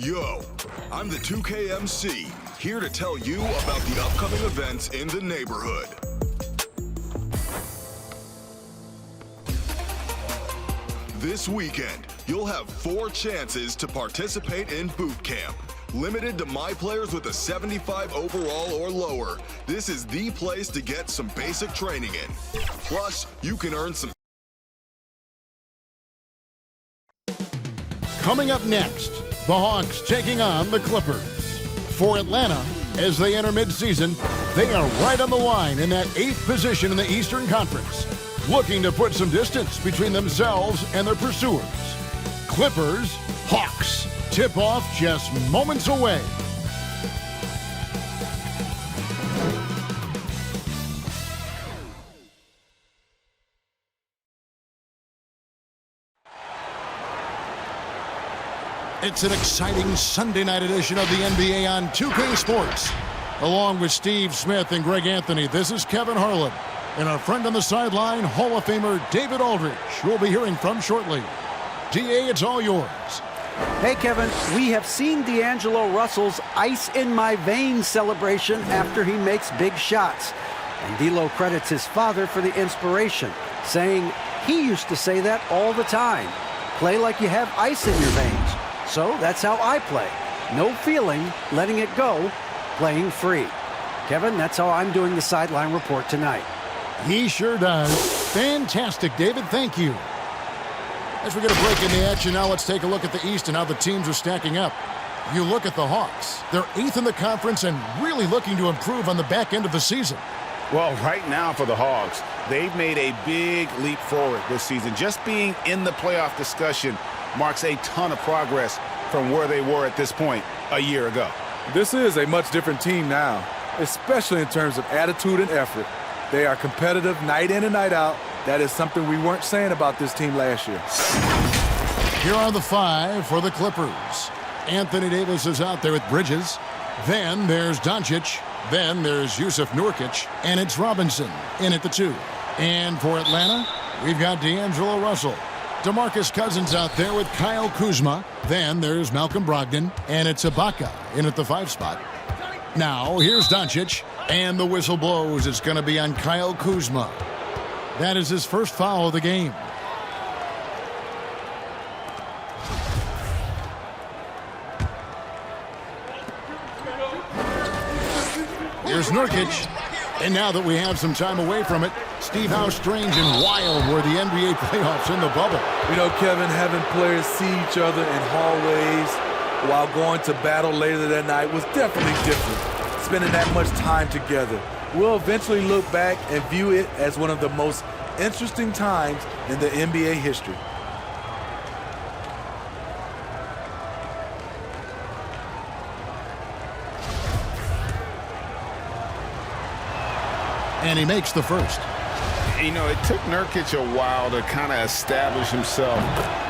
Yo, I'm the 2KMC, here to tell you about the upcoming events in the neighborhood. This weekend, you'll have 4 chances to participate in boot camp. Limited to my players with a 75 overall or lower, this is the place to get some basic training in. Plus, you can earn some. Coming up next, the Hawks taking on the Clippers. For Atlanta, as they enter midseason, they are right on the line in that 8th position in the Eastern Conference, looking to put some distance between themselves and their pursuers. Clippers, Hawks. Tip-off just moments away. It's an exciting Sunday night edition of the NBA on 2K Sports. Along with Steve Smith and Greg Anthony, this is Kevin Harlan. And our friend on the sideline, Hall of Famer David Aldridge, who we'll be hearing from shortly. DA, it's all yours. Hey, Kevin, we have seen D'Angelo Russell's ice in my veins celebration after he makes big shots. And D'Lo credits his father for the inspiration, saying he used to say that all the time. Play like you have ice in your veins. So that's how I play. No feeling, letting it go, playing free. Kevin, that's how I'm doing the sideline report tonight. He sure does. Fantastic, David. Thank you. As we get a break in the action, now let's take a look at the East and how the teams are stacking up. You look at the Hawks. They're 8th in the conference and really looking to improve on the back end of the season. Well, right now for the Hawks, they've made a big leap forward this season. Just being in the playoff discussion marks a ton of progress from where they were at this point a year ago. This is a much different team now, especially in terms of attitude and effort. They are competitive night in and night out. That is something we weren't saying about this team last year. Here are the 5 for the Clippers. Anthony Davis is out there with Bridges. Then there's Doncic. Then there's Yusuf Nurkic. And it's Robinson in at the 2. And for Atlanta, we've got D'Angelo Russell. DeMarcus Cousins out there with Kyle Kuzma. Then there's Malcolm Brogdon. And it's Ibaka in at the 5 spot. Now here's Doncic. And the whistle blows. It's going to be on Kyle Kuzma. That is his first foul of the game. Here's Nurkic. And now that we have some time away from it, Steve, how strange and wild were the NBA playoffs in the bubble. You know, Kevin, having players see each other in hallways while going to battle later that night was definitely different. Spending that much time together. We'll eventually look back and view it as one of the most interesting times in the NBA history. And he makes the first. You know, it took Nurkic a while to kind of establish himself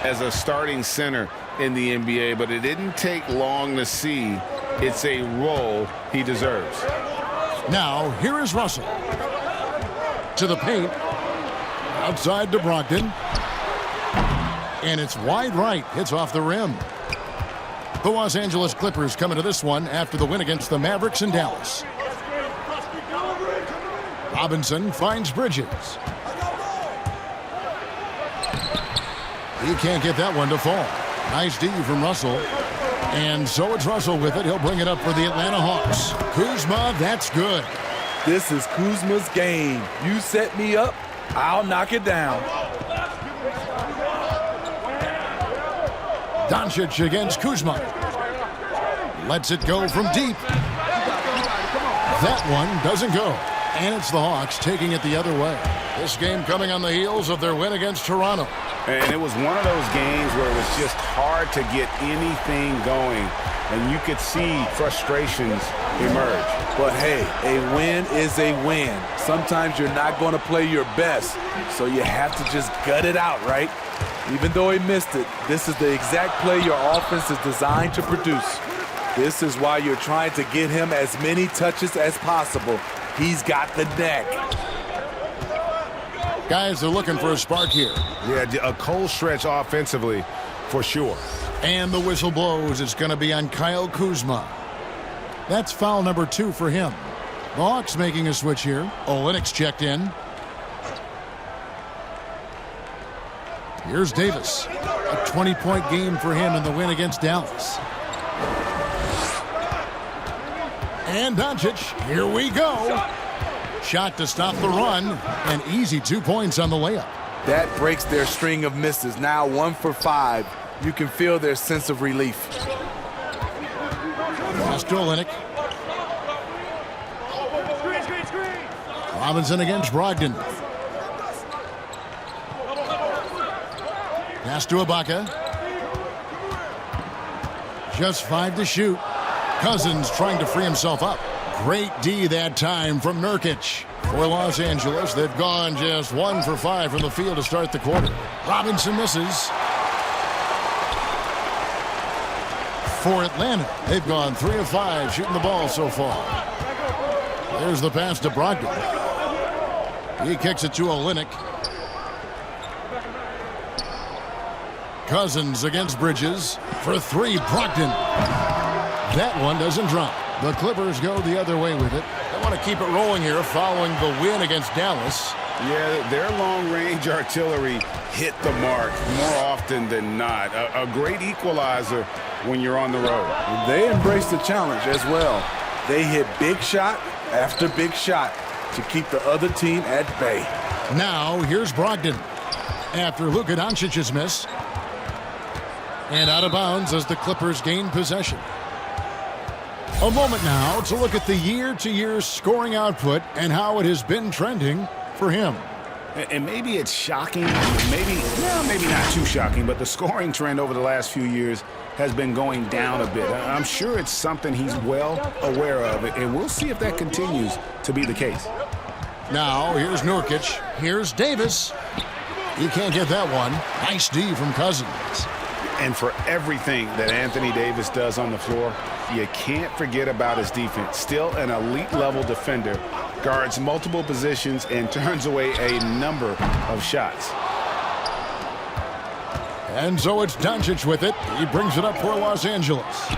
as a starting center in the NBA, but it didn't take long to see it's a role he deserves. Now, here is Russell. To the paint. Outside to Brogdon. And it's wide right. Hits off the rim. The Los Angeles Clippers coming to this one after the win against the Mavericks in Dallas. Robinson finds Bridges. He can't get that one to fall. Nice D from Russell. And so it's Russell with it. He'll bring it up for the Atlanta Hawks. Kuzma, that's good. This is Kuzma's game. You set me up, I'll knock it down. Doncic against Kuzma. Lets it go from deep. That one doesn't go. And it's the Hawks taking it the other way. This game coming on the heels of their win against Toronto. And it was one of those games where it was just hard to get anything going. And you could see frustrations emerge. But hey, a win is a win. Sometimes you're not going to play your best, so you have to just gut it out, right? Even though he missed it, this is the exact play your offense is designed to produce. This is why you're trying to get him as many touches as possible. He's got the neck. Guys are looking for a spark here. Yeah, a cold stretch offensively for sure. And the whistle blows. It's going to be on Kyle Kuzma. That's foul number 2 for him. The Hawks making a switch here. Olynyk's checked in. Here's Davis. A 20-point game for him in the win against Dallas. And Doncic, here we go. Shot to stop the run. An easy 2 points on the layup. That breaks their string of misses. Now 1 for 5. You can feel their sense of relief. Pass to Olynyk. Robinson against Brogdon. Pass to Ibaka. Just 5 to shoot. Cousins trying to free himself up. Great D that time from Nurkic. For Los Angeles, they've gone just 1 for 5 from the field to start the quarter. Robinson misses. For Atlanta, they've gone 3 of 5 shooting the ball so far. There's the pass to Brogdon. He kicks it to Olynyk. Cousins against Bridges. For 3, Brogdon. That one doesn't drop. The Clippers go the other way with it. They want to keep it rolling here following the win against Dallas. Yeah, their long-range artillery hit the mark more often than not. A great equalizer when you're on the road. They embrace the challenge as well. They hit big shot after big shot to keep the other team at bay. Now, here's Brogdon. After Luka Doncic's miss. And out of bounds as the Clippers gain possession. A moment now to look at the year-to-year scoring output and how it has been trending for him. And maybe it's shocking, maybe not too shocking, but the scoring trend over the last few years has been going down a bit. I'm sure it's something he's well aware of, and we'll see if that continues to be the case. Now, here's Nurkic. Here's Davis. He can't get that one. Nice D from Cousins. And for everything that Anthony Davis does on the floor, you can't forget about his defense. Still an elite-level defender, guards multiple positions, and turns away a number of shots. And so it's Doncic with it. He brings it up for Los Angeles.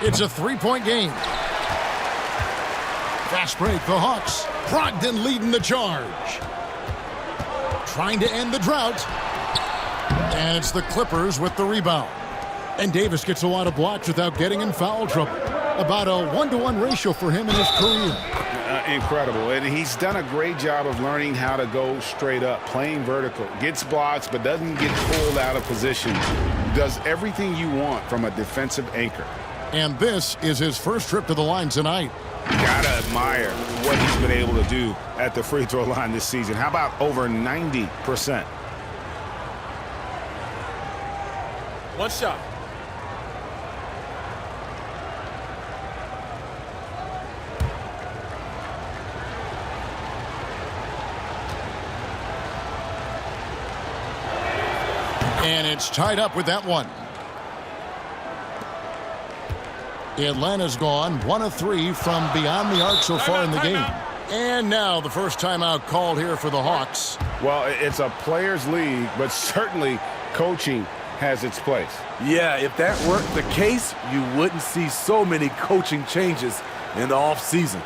It's a 3-point game. Fast break, the Hawks. Brogdon leading the charge. Trying to end the drought. And it's the Clippers with the rebound. And Davis gets a lot of blocks without getting in foul trouble. About a 1-to-1 ratio for him in his career. Incredible. And he's done a great job of learning how to go straight up, playing vertical. Gets blocks, but doesn't get pulled out of position. Does everything you want from a defensive anchor. And this is his first trip to the line tonight. Gotta admire what he's been able to do at the free throw line this season. How about over 90%? One shot. And it's tied up with that one. Atlanta's gone 1 of 3 from beyond the arc so far in the game. And now the first timeout called here for the Hawks. Well, it's a players' league, but certainly coaching has its place. Yeah, if that weren't the case, you wouldn't see so many coaching changes in the offseason.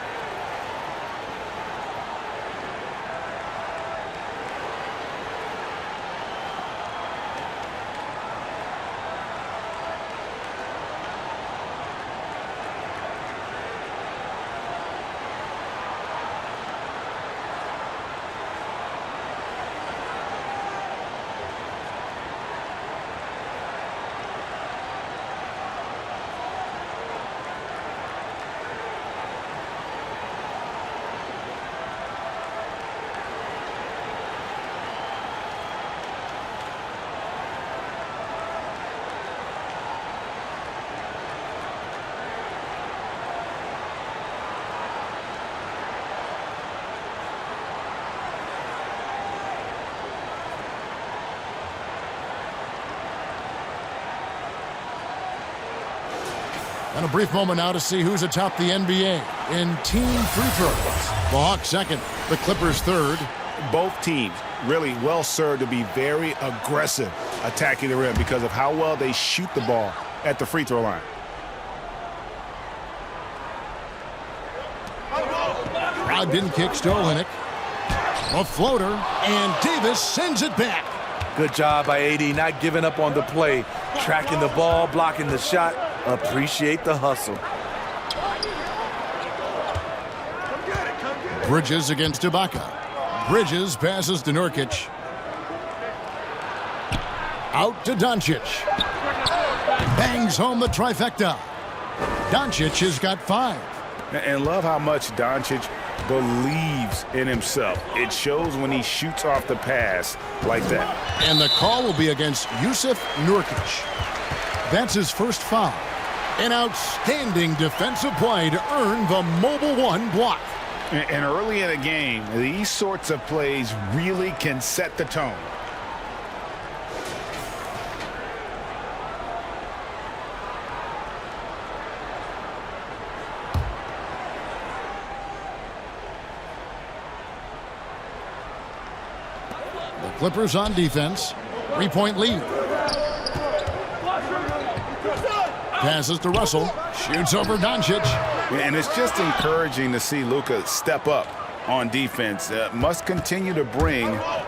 And a brief moment now to see who's atop the NBA in team free throws. The Hawks second, the Clippers third. Both teams really well served to be very aggressive attacking the rim because of how well they shoot the ball at the free throw line. Brogdon kicks to Olynyk. A floater, and Davis sends it back. Good job by AD, not giving up on the play. Tracking the ball, blocking the shot. Appreciate the hustle. Bridges against Ibaka. Bridges passes to Nurkic. Out to Doncic. Bangs home the trifecta. Doncic has got 5. And love how much Doncic believes in himself. It shows when he shoots off the pass like that. And the call will be against Jusuf Nurkic. That's his first foul. An outstanding defensive play to earn the Mobile 1 block. And early in a game, these sorts of plays really can set the tone. The Clippers on defense. 3-point lead. Passes to Russell. Shoots over Doncic. And it's just encouraging to see Luka step up on defense. Must continue to bring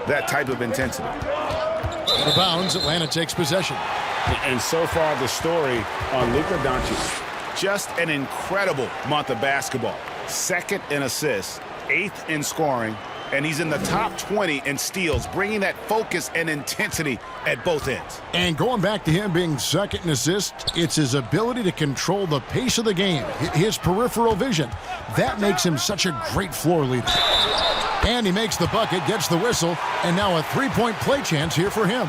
that type of intensity. Out of bounds, Atlanta takes possession. And so far, the story on Luka Doncic. Just an incredible month of basketball. 2nd in assists, 8th in scoring, and he's in the top 20 in steals, bringing that focus and intensity at both ends. And going back to him being 2nd in assists, it's his ability to control the pace of the game, his peripheral vision. That makes him such a great floor leader. And he makes the bucket, gets the whistle, and now a 3-point play chance here for him.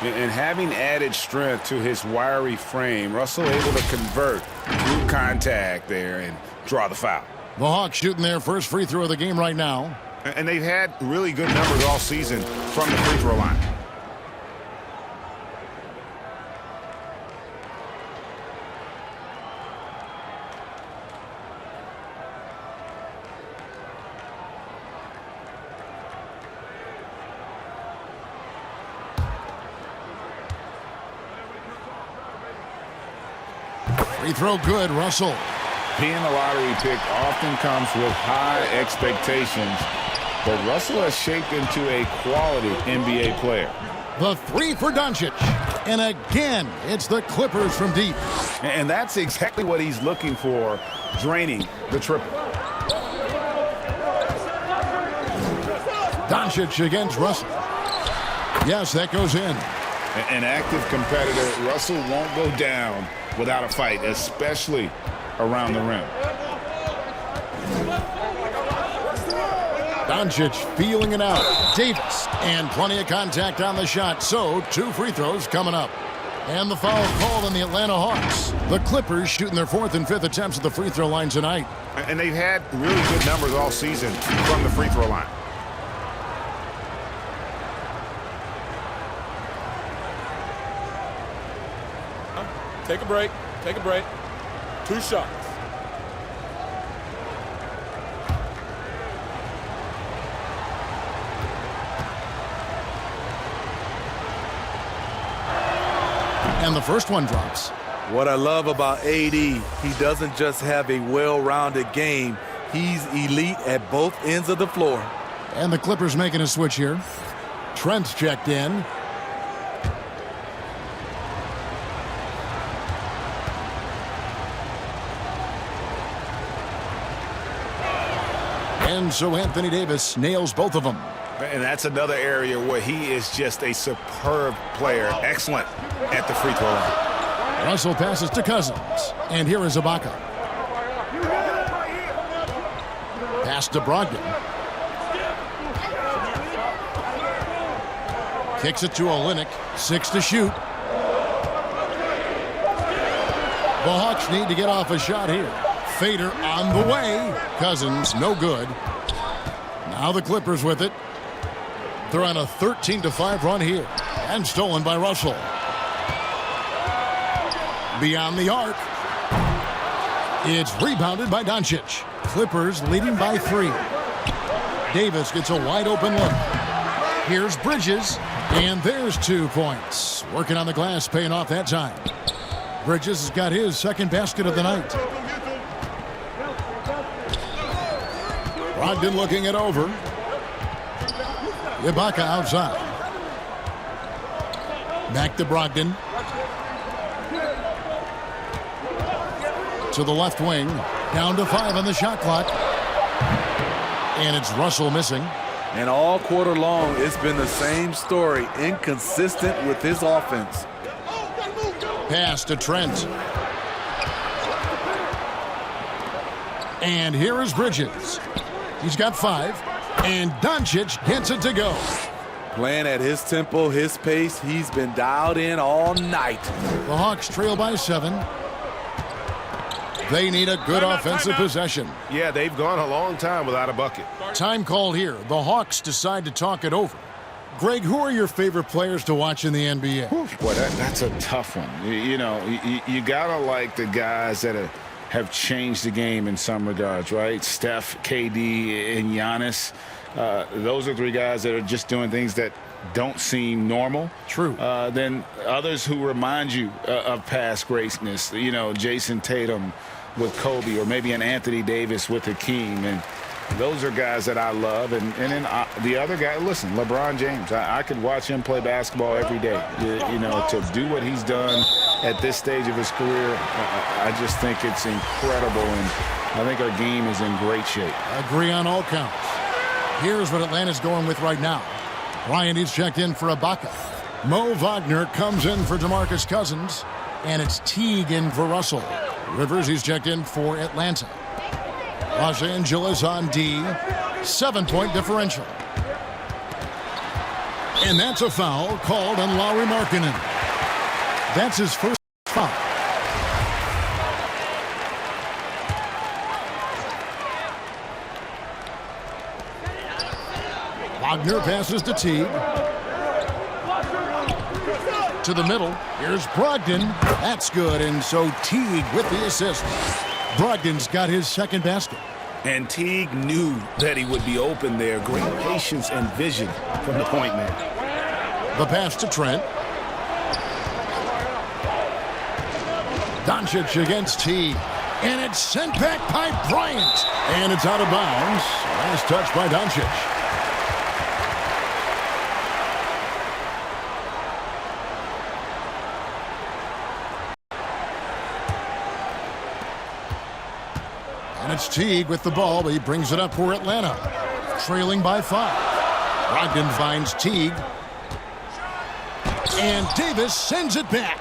And having added strength to his wiry frame, Russell able to convert through contact there and draw the foul. The Hawks shooting their first free throw of the game right now. And they've had really good numbers all season from the free throw line. Free throw good, Russell. Being a lottery pick often comes with high expectations, but Russell has shaped into a quality NBA player. The 3 for Doncic. And again, it's the Clippers from deep. And that's exactly what he's looking for, draining the triple. Doncic against Russell. Yes, that goes in. An active competitor, Russell won't go down without a fight, especially around the rim. Doncic feeling it out. Davis, and plenty of contact on the shot. So, 2 free throws coming up. And the foul called on the Atlanta Hawks. The Clippers shooting their 4th and 5th attempts at the free throw line tonight. And they've had really good numbers all season from the free throw line. Take a break. Take a break. 2 shots. And the first one drops. What I love about AD, he doesn't just have a well-rounded game. He's elite at both ends of the floor. And the Clippers making a switch here. Trent's checked in. And so Anthony Davis nails both of them. And that's another area where he is just a superb player. Excellent at the free throw line. Russell passes to Cousins. And here is Ibaka. Pass to Brogdon. Kicks it to Olynyk. 6 to shoot. The Hawks need to get off a shot here. Fader on the way. Cousins, no good. Now the Clippers with it. They're on a 13-5 run here. And stolen by Russell. Beyond the arc. It's rebounded by Doncic. Clippers leading by 3. Davis gets a wide open look. Here's Bridges. And there's 2 points. Working on the glass, paying off that time. Bridges has got his second basket of the night. Brogdon looking it over. Ibaka outside. Back to Brogdon. To the left wing. Down to 5 on the shot clock. And it's Russell missing. And all quarter long, it's been the same story. Inconsistent with his offense. Pass to Trent. And here is Bridges. He's got 5. And Doncic gets it to go. Playing at his tempo, his pace. He's been dialed in all night. The Hawks trail by 7. They need a good offensive possession. Yeah, they've gone a long time without a bucket. Time called here. The Hawks decide to talk it over. Greg, who are your favorite players to watch in the NBA? Boy, that's a tough one. You got to like the guys that have changed the game in some regards, right? Steph, KD, and Giannis. Those are 3 guys that are just doing things that don't seem normal. True. Then others who remind you of past greatness. Jason Tatum with Kobe, or maybe an Anthony Davis with Hakeem. And those are guys that I love. And then the other guy, listen, LeBron James. I could watch him play basketball every day. To do what he's done at this stage of his career, I just think it's incredible. And I think our game is in great shape. Agree on all counts. Here's what Atlanta's going with right now. Ryan, he's checked in for Ibaka. Mo Wagner comes in for DeMarcus Cousins. And it's Teague in for Russell. Rivers, he's checked in for Atlanta. Los Angeles on D. 7-point differential. And that's a foul called on Lauri Markkanen. That's his first foul. Wagner passes to Teague. To the middle. Here's Brogdon. That's good. And so Teague with the assist. Brogdon's got his second basket. And Teague knew that he would be open there. Great patience and vision from the point man. The pass to Trent. Doncic against Teague. And it's sent back by Bryant. And it's out of bounds. Last touch by Doncic. And it's Teague with the ball, but he brings it up for Atlanta. Trailing by 5. Brogdon finds Teague. And Davis sends it back.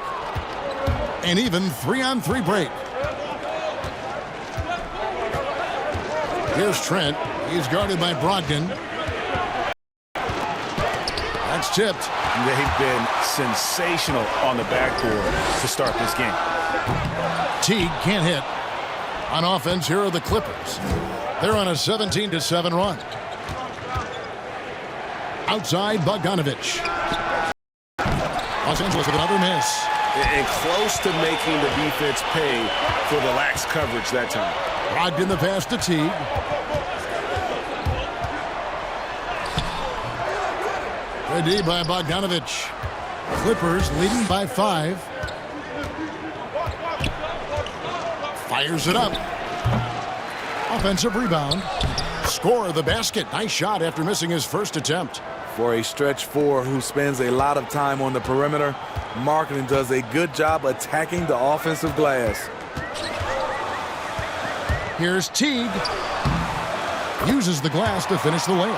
An even 3-on-3 break. Here's Trent. He's guarded by Brogdon. That's tipped. They've been sensational on the backboard to start this game. Teague can't hit. On offense, here are the Clippers. They're on a 17-7 run. Outside, Bogdanovich. Los Angeles with another miss. And close to making the defense pay for the lax coverage that time. Brogdon the pass to Teague. Good D by Bogdanovich. Clippers leading by 5. Fires it up. Offensive rebound. Score the basket. Nice shot after missing his first attempt. For a stretch 4 who spends a lot of time on the perimeter, Markkanen does a good job attacking the offensive glass. Here's Teague. Uses the glass to finish the layup.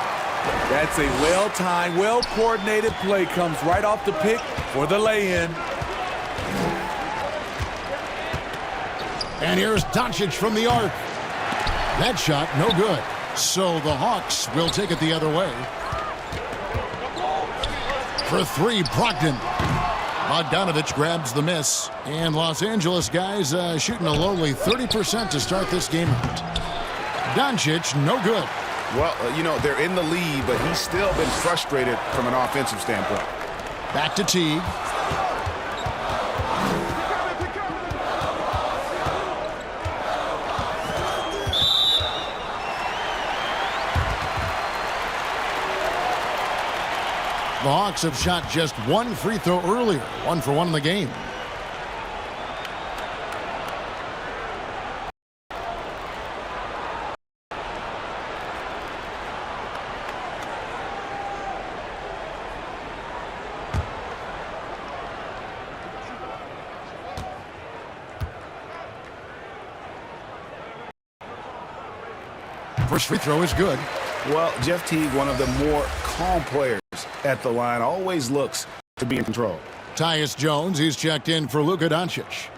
That's a well-timed, well-coordinated play. Comes right off the pick for the lay-in. And here's Doncic from the arc. That shot, no good. So the Hawks will take it the other way. For 3, Brogdon. Bogdanovich grabs the miss. And Los Angeles guys shooting a lowly 30% to start this game out. Doncic, no good. Well, they're in the lead, but he's still been frustrated from an offensive standpoint. Back to Teague. The Hawks have shot just one free throw earlier, 1 for 1 in the game. First free throw is good. Well, Jeff Teague, one of the more calm players at the line, always looks to be in control. Tyus Jones, he's checked in for Luka Doncic.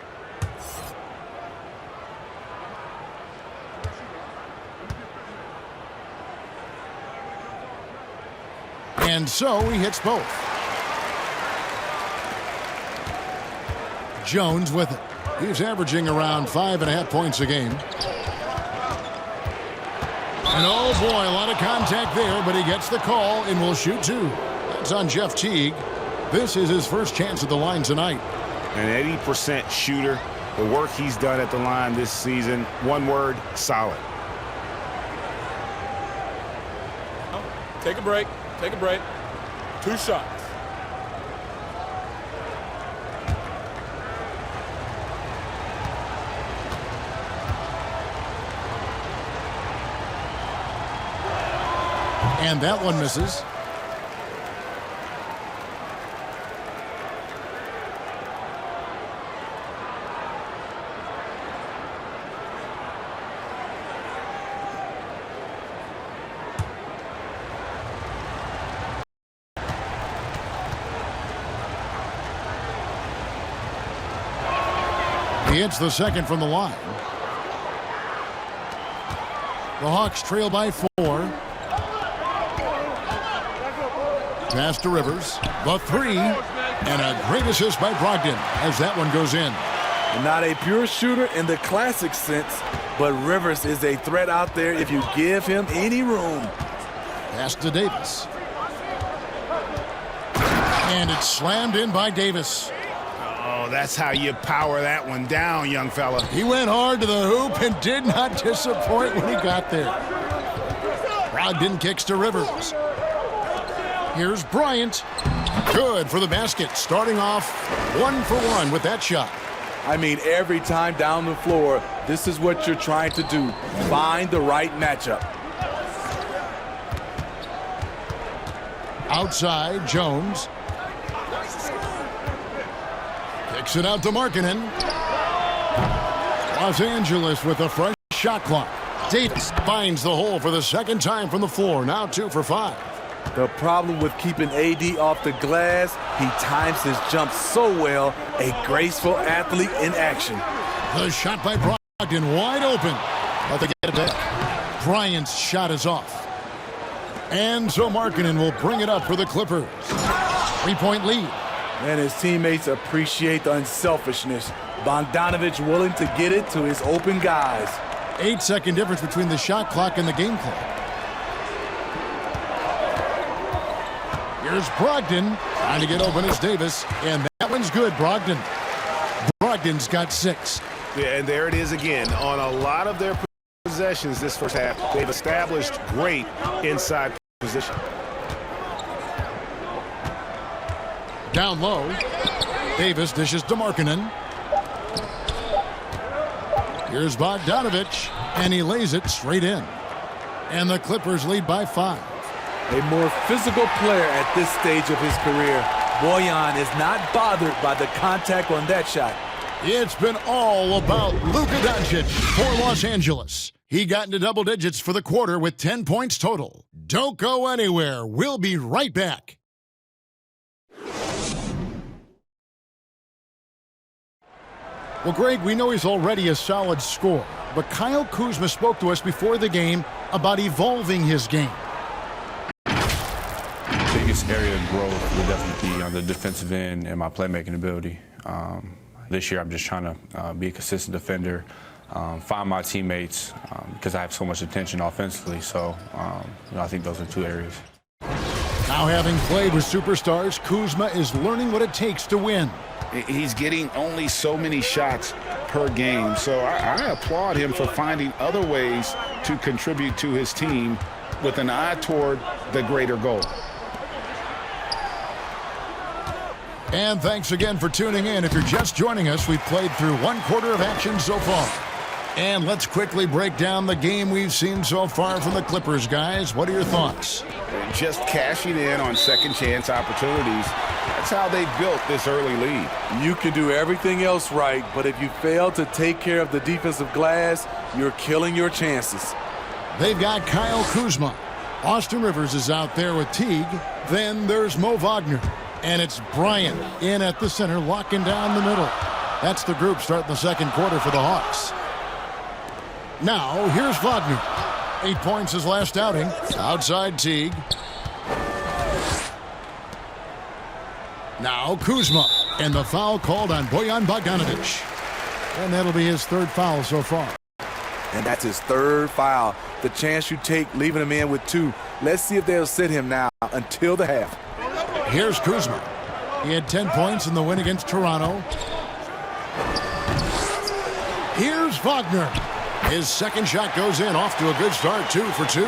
And so he hits both. Jones with it. He's averaging around 5.5 points a game. And oh boy, a lot of contact there, but he gets the call and will shoot 2. That's on Jeff Teague. This is his first chance at the line tonight. An 80% shooter. The work he's done at the line this season, one word, solid. Take a break. Take a break. 2 shots. And that one misses. He hits the second from the line. The Hawks trail by 4. Pass to Rivers. The 3. And a great assist by Brogdon as that one goes in. Not a pure shooter in the classic sense, but Rivers is a threat out there if you give him any room. Pass to Davis. And it's slammed in by Davis. Oh, that's how you power that one down, young fella. He went hard to the hoop and did not disappoint when he got there. Brogdon kicks to Rivers. Here's Bryant. Good for the basket. Starting off 1 for 1 with that shot. I mean, every time down the floor, this is what you're trying to do. Find the right matchup. Outside, Jones. Kicks it out to Markkanen. Los Angeles with a fresh shot clock. Davis finds the hole for the second time from the floor. Now 2 for 5. The problem with keeping AD off the glass, he times his jump so well, a graceful athlete in action. The shot by Brogdon wide open. But they get it back. Bryant's shot is off. And so Markkanen will bring it up for the Clippers. 3-point lead. And his teammates appreciate the unselfishness. Bogdanovich willing to get it to his open guys. 8-second difference between the shot clock and the game clock. Here's Brogdon trying to get open as Davis, and that one's good, Brogdon. Brogdon's got 6. Yeah, and there it is again. On a lot of their possessions this first half, they've established great inside position. Down low, Davis dishes to Markkanen. Here's Bogdanovich, and he lays it straight in. And the Clippers lead by 5. A more physical player at this stage of his career. Bojan is not bothered by the contact on that shot. It's been all about Luka Doncic for Los Angeles. He got into double digits for the quarter with 10 points total. Don't go anywhere. We'll be right back. Well, Greg, we know he's already a solid scorer, but Kyle Kuzma spoke to us before the game about evolving his game. Biggest area of growth would definitely be on the defensive end and my playmaking ability. This year I'm just trying to be a consistent defender, find my teammates because I have so much attention offensively. So I think those are 2 areas. Now having played with superstars, Kuzma is learning what it takes to win. He's getting only so many shots per game, so I applaud him for finding other ways to contribute to his team with an eye toward the greater goal. And thanks again for tuning in. If you're just joining us, we've played through one quarter of action so far. And let's quickly break down the game we've seen so far from the Clippers, guys. What are your thoughts? Just cashing in on second chance opportunities. That's how they built this early lead. You can do everything else right, but if you fail to take care of the defensive glass, you're killing your chances. They've got Kyle Kuzma. Austin Rivers is out there with Teague. Then there's Mo Wagner. And it's Bryant in at the center, locking down the middle. That's the group starting the second quarter for the Hawks. Now, here's Wagner. 8 points his last outing. Outside Teague. Now Kuzma. And the foul called on Bojan Bogdanovic. And that'll be his third foul so far. And that's his third foul. The chance you take leaving him in with 2. Let's see if they'll sit him now until the half. Here's Kuzma. He had 10 points in the win against Toronto. Here's Wagner. His second shot goes in, off to a good start, 2 for 2.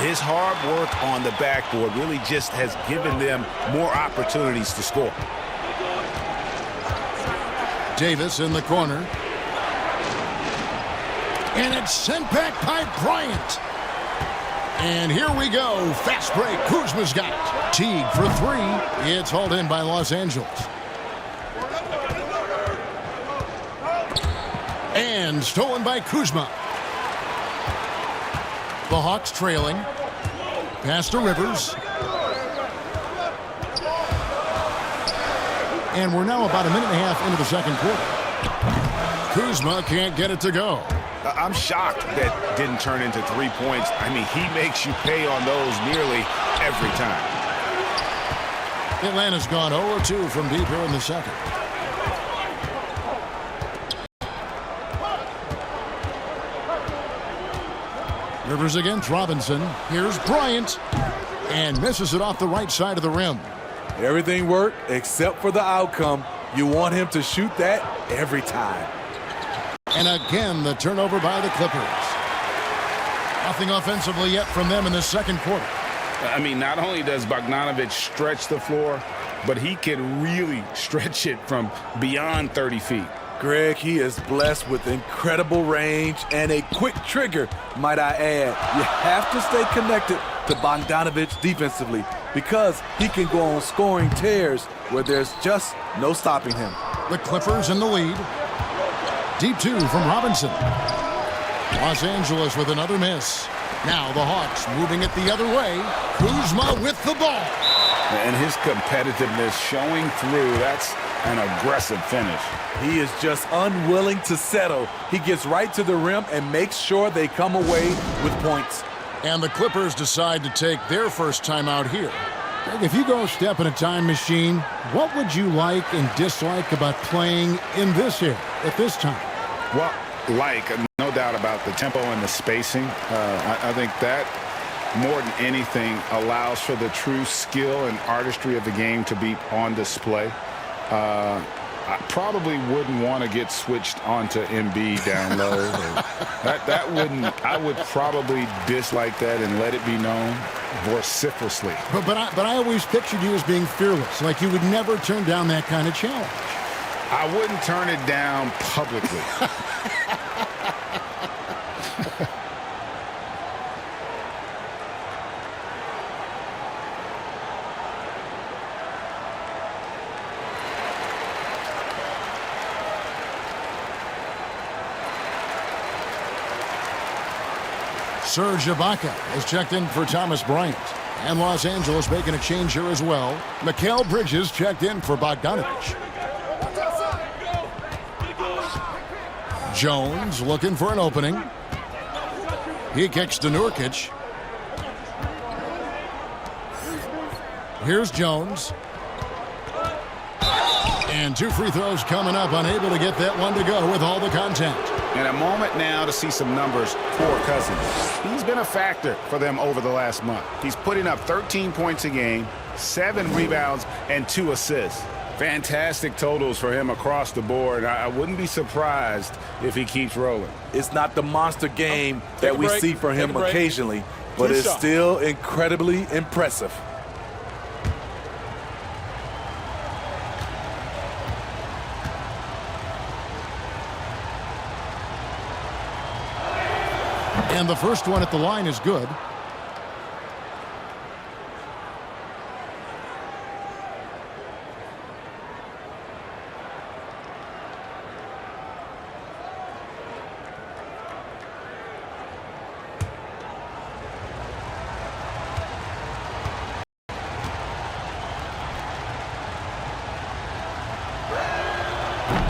His hard work on the backboard really just has given them more opportunities to score. Davis in the corner. And it's sent back by Bryant. And here we go. Fast break. Kuzma's got it. Teague for 3. It's hauled in by Los Angeles. And stolen by Kuzma. The Hawks trailing. Pass to Rivers. And we're now about a minute and a half into the second quarter. Kuzma can't get it to go. I'm shocked that didn't turn into 3 points. I mean, he makes you pay on those nearly every time. Atlanta's gone 0-2 from deep here in the second. Rivers against Robinson. Here's Bryant. And misses it off the right side of the rim. Everything worked except for the outcome. You want him to shoot that every time. And again, the turnover by the Clippers. Nothing offensively yet from them in the second quarter. I mean, not only does Bogdanovic stretch the floor, but he can really stretch it from beyond 30 feet. Greg, he is blessed with incredible range and a quick trigger, might I add. You have to stay connected to Bogdanovic defensively because he can go on scoring tears where there's just no stopping him. The Clippers in the lead. Deep 2 from Robinson. Los Angeles with another miss. Now the Hawks moving it the other way. Kuzma with the ball. And his competitiveness showing through. That's an aggressive finish. He is just unwilling to settle. He gets right to the rim and makes sure they come away with points. And the Clippers decide to take their first time out here. Greg, if you go step in a time machine, what would you like and dislike about playing in this era at this time? Well, no doubt about the tempo and the spacing. I think that more than anything allows for the true skill and artistry of the game to be on display. I probably wouldn't want to get switched onto Embiid down low. I would probably dislike that and let it be known vociferously. But I always pictured you as being fearless, like you would never turn down that kind of challenge. I wouldn't turn it down publicly. Serge Ibaka is checked in for Thomas Bryant. And Los Angeles making a change here as well. Mikal Bridges checked in for Bogdanovic. Jones looking for an opening. He kicks to Nurkic. Here's Jones. And 2 free throws coming up, unable to get that one to go with all the contact. And a moment now to see some numbers for Cousins. He's been a factor for them over the last month. He's putting up 13 points a game, 7 rebounds, and 2 assists. Fantastic totals for him across the board. I wouldn't be surprised if he keeps rolling. It's not the monster game that we see for him occasionally, but it's still incredibly impressive. And the first one at the line is good.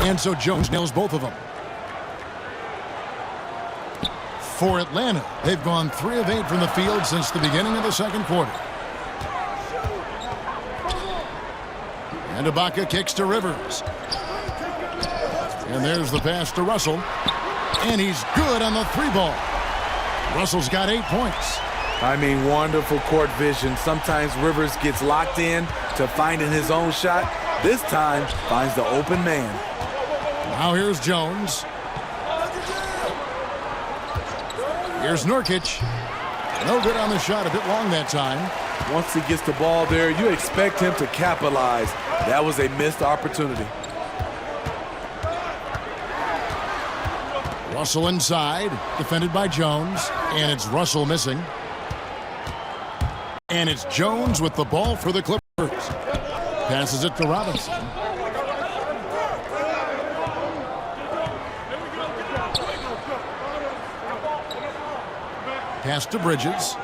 And so Jones nails both of them. For Atlanta, they've gone 3 of 8 from the field since the beginning of the second quarter. And Ibaka kicks to Rivers. And there's the pass to Russell. And he's good on the 3-ball. Russell's got 8 points. I mean, wonderful court vision. Sometimes Rivers gets locked in to finding his own shot. This time, finds the open man. Now here's Jones. Here's Nurkic. No good on the shot, a bit long that time. Once he gets the ball there, you expect him to capitalize. That was a missed opportunity. Russell inside, defended by Jones, and it's Russell missing. And it's Jones with the ball for the Clippers. Passes it to Robinson. Pass to Bridges.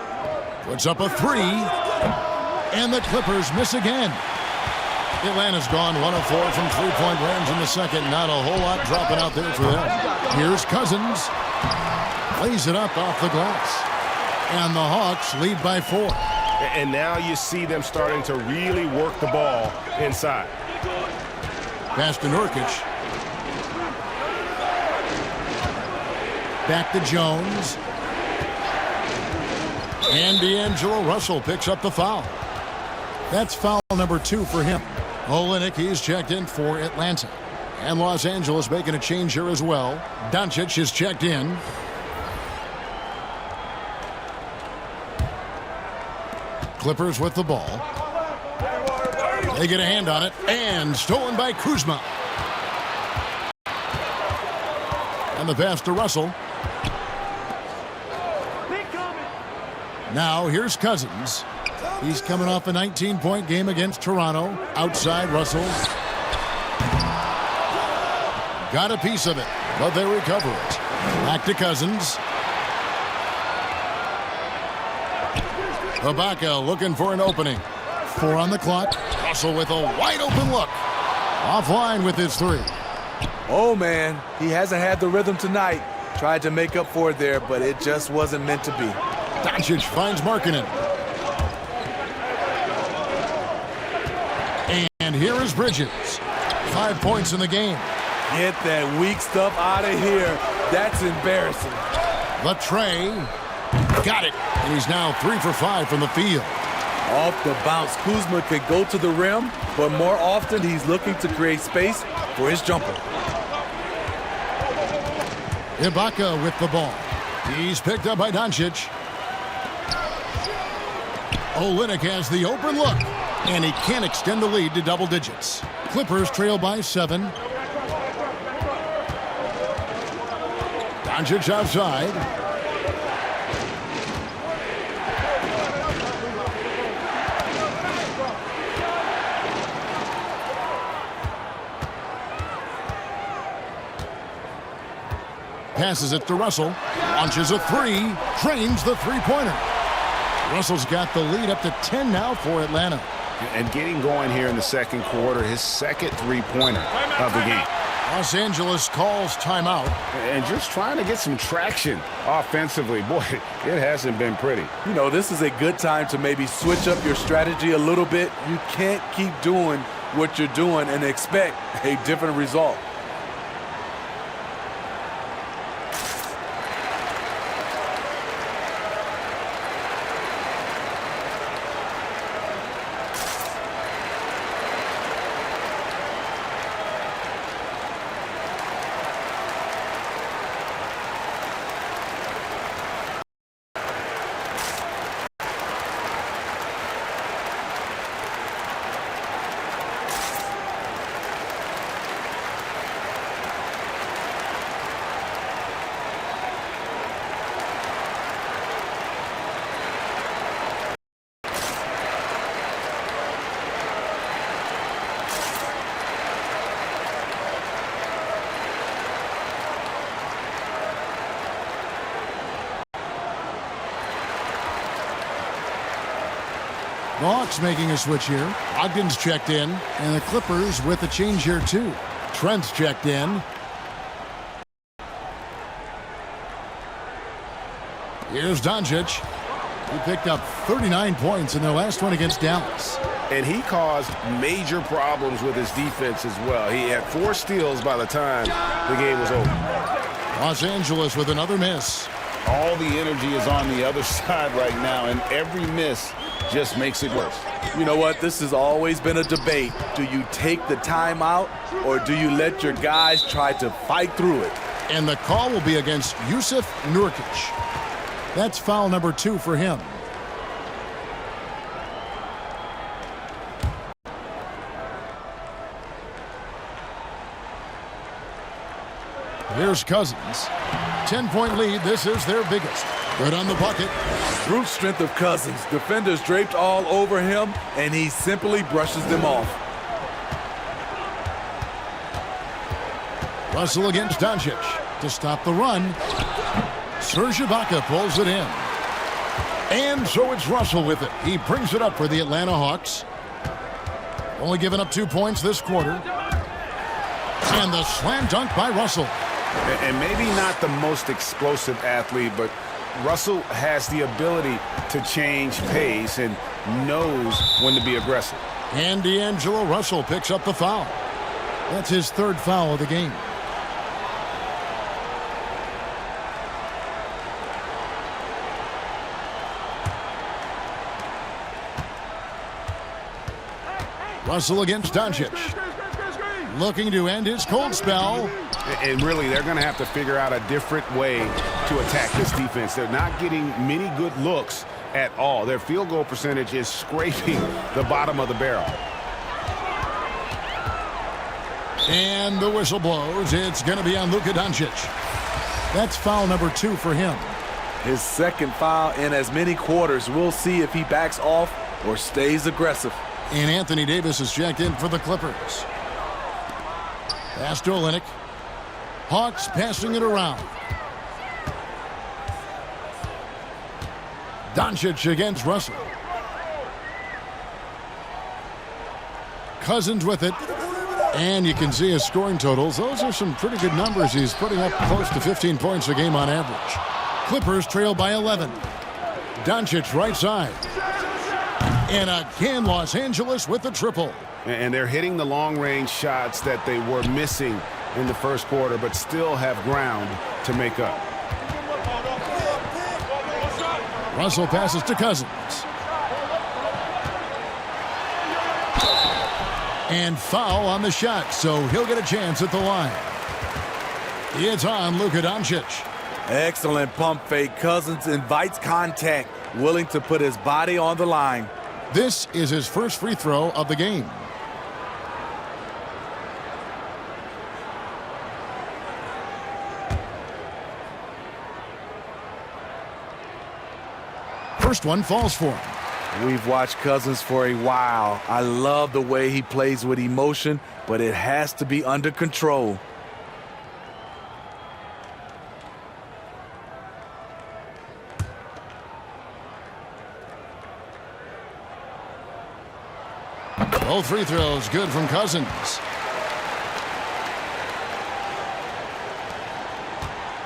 Puts up a 3. And the Clippers miss again. Atlanta's gone 1 of 4 from three-point range in the second. Not a whole lot dropping out there for them. Here's Cousins. Lays it up off the glass. And the Hawks lead by 4. And now you see them starting to really work the ball inside. Pass to Nurkic. Back to Jones. And D'Angelo Russell picks up the foul. That's foul number 2 for him. Olynyk, he's checked in for Atlanta. And Los Angeles making a change here as well. Doncic is checked in. Clippers with the ball. They get a hand on it. And stolen by Kuzma. And the pass to Russell. Now here's Cousins. He's coming off a 19-point game against Toronto. Outside Russell. Got a piece of it, but they recover it. Back to Cousins. Ibaka looking for an opening. 4 on the clock. Russell with a wide open look. Offline with his 3. Oh, man, he hasn't had the rhythm tonight. Tried to make up for it there, but it just wasn't meant to be. Doncic finds Markkanen. And here is Bridges. 5 points in the game. Get that weak stuff out of here. That's embarrassing. Latrey. Got it. And he's now 3 for 5 from the field. Off the bounce, Kuzma could go to the rim, but more often he's looking to create space for his jumper. Ibaka with the ball. He's picked up by Doncic. Olynyk has the open look, and he can't extend the lead to double digits. Clippers trail by 7. Doncic outside. Passes it to Russell. Launches a 3. Drains the three-pointer. Russell's got the lead up to 10 now for Atlanta. And getting going here in the second quarter, his second three-pointer of the game. Los Angeles calls timeout. And just trying to get some traction offensively. Boy, it hasn't been pretty. You know, this is a good time to maybe switch up your strategy a little bit. You can't keep doing what you're doing and expect a different result. The Hawks making a switch here. Ogden's checked in, and the Clippers with a change here too. Trent's checked in. Here's Doncic. He picked up 39 points in their last one against Dallas. And he caused major problems with his defense as well. He had 4 steals by the time the game was over. Los Angeles with another miss. All the energy is on the other side right now, and every miss just makes it worse. You know what? This has always been a debate. Do you take the timeout, or do you let your guys try to fight through it? And the call will be against Jusuf Nurkic. That's foul number 2 for him. Here's Cousins. 10-point lead. This is their biggest. Good on the bucket. Brute strength of Cousins. Defenders draped all over him, and he simply brushes them off. Russell against Doncic to stop the run. Serge Ibaka pulls it in. And so it's Russell with it. He brings it up for the Atlanta Hawks. Only giving up 2 points this quarter. And the slam dunk by Russell. And maybe not the most explosive athlete, but Russell has the ability to change pace and knows when to be aggressive. And D'Angelo Russell picks up the foul. That's his 3rd foul of the game. Russell against Doncic. Looking to end his cold spell. And really, they're going to have to figure out a different way to attack this defense. They're not getting many good looks at all. Their field goal percentage is scraping the bottom of the barrel. And the whistle blows. It's going to be on Luka Doncic. That's foul number 2 for him. His 2nd foul in as many quarters. We'll see if he backs off or stays aggressive. And Anthony Davis is checked in for the Clippers. Pass to Olynyk. Hawks passing it around. Doncic against Russell. Cousins with it. And you can see his scoring totals. Those are some pretty good numbers. He's putting up close to 15 points a game on average. Clippers trail by 11. Doncic right side. And again, Los Angeles with the triple. And they're hitting the long-range shots that they were missing in the first quarter, but still have ground to make up. Russell passes to Cousins. And foul on the shot, so he'll get a chance at the line. It's on Luka Doncic. Excellent pump fake. Cousins invites contact, willing to put his body on the line. This is his first free throw of the game. First one falls for him. We've watched Cousins for a while. I love the way he plays with emotion, but it has to be under control. Both free throws good from Cousins.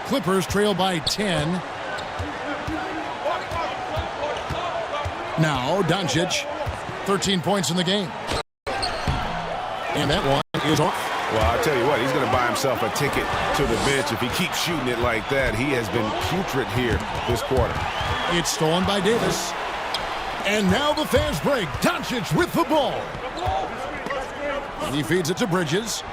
Clippers trail by 10. Now Doncic, 13 points in the game. And that one is off. Well, I'll tell you what, he's going to buy himself a ticket to the bench if he keeps shooting it like that. He has been putrid here this quarter. It's stolen by Davis. And now the fast break. Doncic with the ball. And he feeds it to Bridges.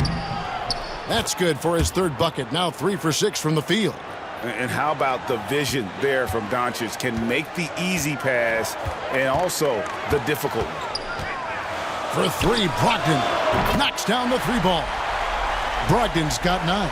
That's good for his 3rd bucket. Now 3 for 6 from the field. And how about the vision there from Doncic? Can make the easy pass and also the difficult one. For 3, Brogdon knocks down the 3 ball. Brogdon's got 9.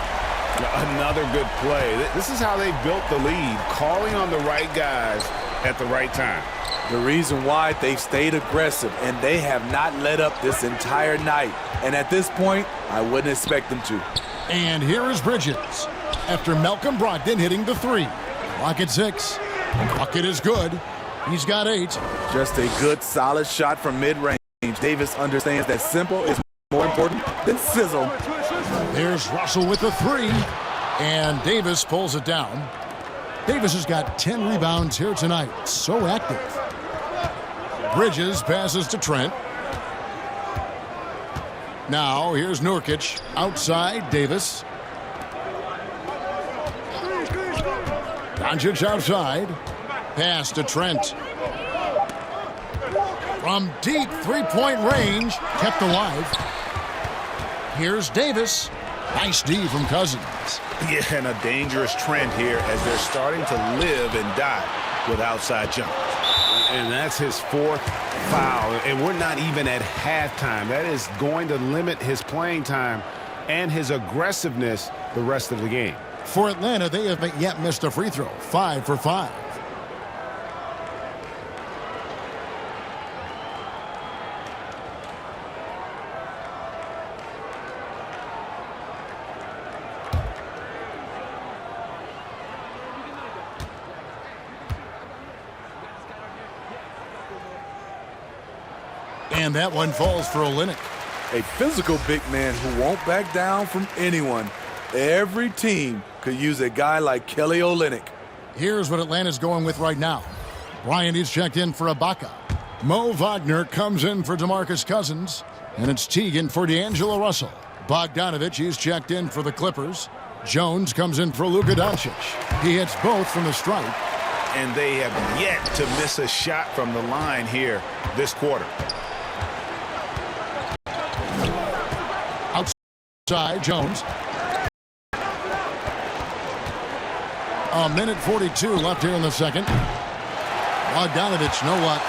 Another good play. This is how they built the lead, calling on the right guys at the right time. The reason why they've stayed aggressive, and they have not let up this entire night. And at this point, I wouldn't expect them to. And here is Bridges. After Malcolm Brogdon hitting the 3. Clock at 6. Bucket is good. He's got 8. Just a good, solid shot from mid-range. Davis understands that simple is more important than sizzle. There's Russell with the 3. And Davis pulls it down. Davis has got 10 rebounds here tonight. So active. Bridges passes to Trent. Now here's Nurkic. Outside, Davis. Doncic outside. Pass to Trent. From deep three-point range. Kept alive. Here's Davis. Nice D from Cousins. Yeah, and a dangerous trend here as they're starting to live and die with outside jumpers. And that's his 4th foul. And we're not even at halftime. That is going to limit his playing time and his aggressiveness the rest of the game. For Atlanta, they haven't yet missed a free throw. 5 for 5. And that one falls for Olynyk. A physical big man who won't back down from anyone. Every team could use a guy like Kelly Olynyk. Here's what Atlanta's going with right now. Bryant is checked in for Ibaka. Mo Wagner comes in for DeMarcus Cousins. And it's Teague for D'Angelo Russell. Bogdanovich is checked in for the Clippers. Jones comes in for Luka Doncic. He hits both from the stripe. And they have yet to miss a shot from the line here this quarter. Outside, Jones. A minute 42 left here in the second. Bogdanovich, know what?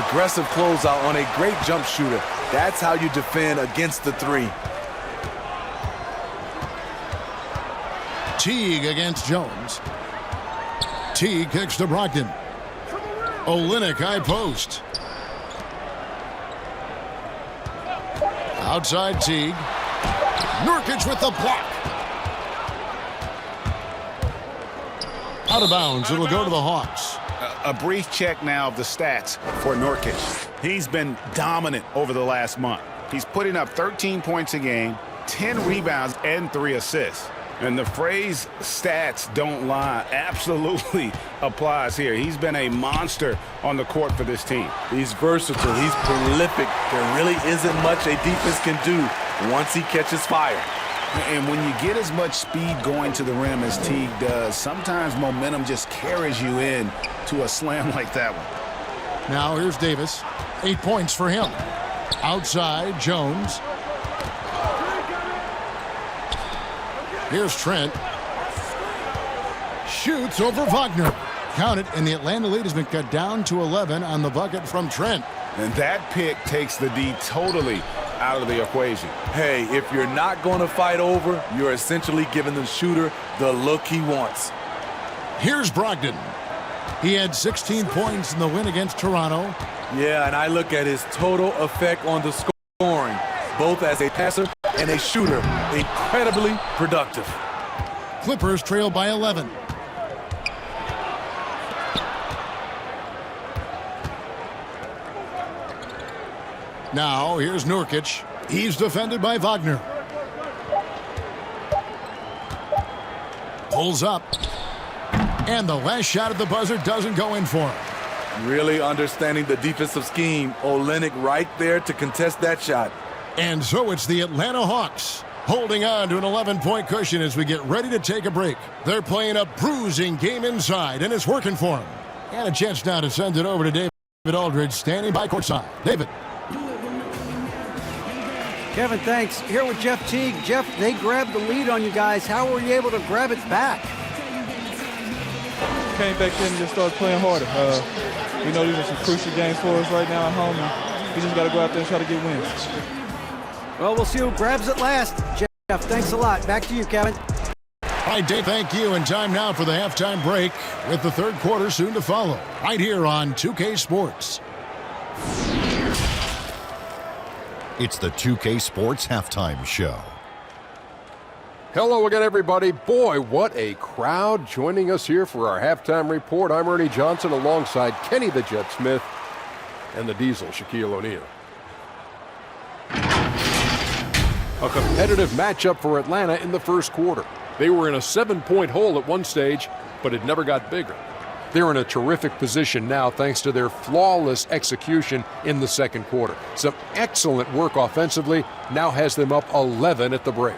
Aggressive closeout on a great jump shooter. That's how you defend against the 3. Teague against Jones. Teague kicks to Brogdon. Olynyk high post. Outside Teague. Nurkic with the block. Out of bounds. It'll go to the Hawks. A brief check now of the stats for Nurkic. He's been dominant over the last month. He's putting up 13 points a game, 10 rebounds, and 3 assists. And the phrase stats don't lie absolutely applies here. He's been a monster on the court for this team. He's versatile. He's prolific. There really isn't much a defense can do once he catches fire. And when you get as much speed going to the rim as Teague does, sometimes momentum just carries you in to a slam like that one. Now here's Davis. 8 points for him. Outside, Jones. Here's Trent. Shoots over Wagner. Count it, and the Atlanta lead has been cut down to 11 on the bucket from Trent. And that pick takes the D totally out of the equation. Hey, if you're not going to fight over, you're essentially giving the shooter the look he wants. Here's Brogdon. He had 16 points in the win against Toronto. Yeah, and I look at his total effect on the scoring, both as a passer and a shooter. Incredibly productive. Clippers trail by 11. Now, here's Nurkic. He's defended by Wagner. Pulls up. And the last shot at the buzzer doesn't go in for him. Really understanding the defensive scheme. Olynyk right there to contest that shot. And so it's the Atlanta Hawks holding on to an 11-point cushion as we get ready to take a break. They're playing a bruising game inside, and it's working for them. And a chance now to send it over to David Aldridge, standing by courtside. David. Kevin, thanks. Here with Jeff Teague. Jeff, they grabbed the lead on you guys. How were you able to grab it back? Came back in and just started playing harder. We know these are some crucial games for us right now at home, and we just got to go out there and try to get wins. Well, we'll see who grabs it last. Jeff, thanks a lot. Back to you, Kevin. All right, Dave, thank you. And time now for the halftime break with the third quarter soon to follow. Right here on 2K Sports. It's the 2K Sports Halftime Show. Hello again, everybody. Boy, what a crowd joining us here for our halftime report. I'm Ernie Johnson alongside Kenny the Jet Smith and the Diesel, Shaquille O'Neal. A competitive matchup for Atlanta in the first quarter. They were in a 7-point hole at one stage, but it never got bigger. They're in a terrific position now thanks to their flawless execution in the second quarter. Some excellent work offensively now has them up 11 at the break.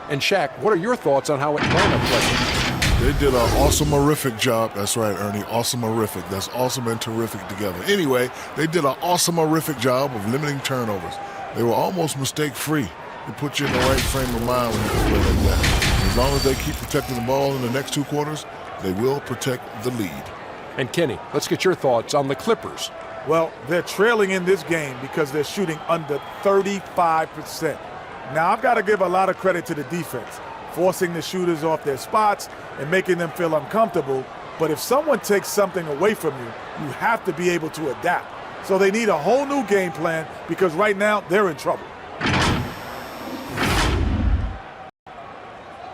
And Shaq, what are your thoughts on how Atlanta played? They did an awesome-erific job. That's right, Ernie. Awesome-erific. That's awesome and terrific together. Anyway, they did an awesome-erific job of limiting turnovers. They were almost mistake-free. It puts you in the right frame of mind when you can play like that. As long as they keep protecting the ball in the next two quarters, they will protect the lead. And Kenny, let's get your thoughts on the Clippers. Well, they're trailing in this game because they're shooting under 35%. Now, I've got to give a lot of credit to the defense, forcing the shooters off their spots and making them feel uncomfortable. But if someone takes something away from you, you have to be able to adapt. So they need a whole new game plan because right now they're in trouble.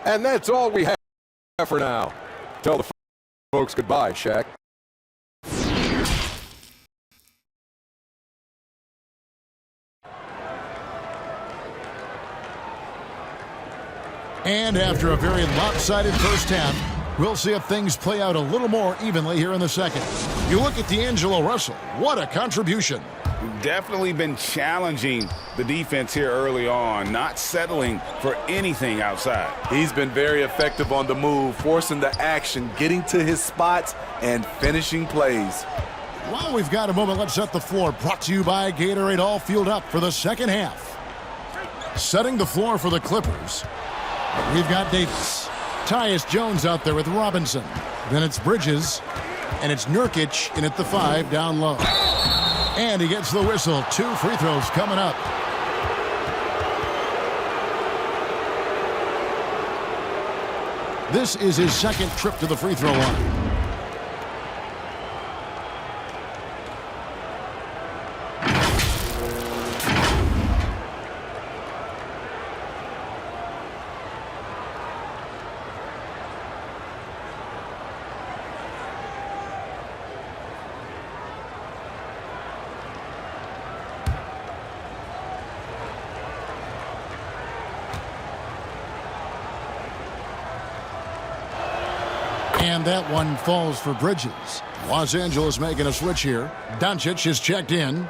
And that's all we have for now. Tell the folks goodbye, Shaq. And after a very lopsided first half, we'll see if things play out a little more evenly here in the second. You look at D'Angelo Russell. What a contribution. Definitely been challenging the defense here early on, not settling for anything outside. He's been very effective on the move, forcing the action, getting to his spots, and finishing plays. While we've got a moment, let's set the floor. Brought to you by Gatorade, all fueled up for the second half. Setting the floor for the Clippers, we've got Davis. Tyus Jones out there with Robinson. Then it's Bridges, and it's Nurkic in at the 5 down low. And he gets the whistle. 2 free throws coming up. This is his second trip to the free throw line. And that one falls for Bridges. Los Angeles making a switch here. Doncic is checked in.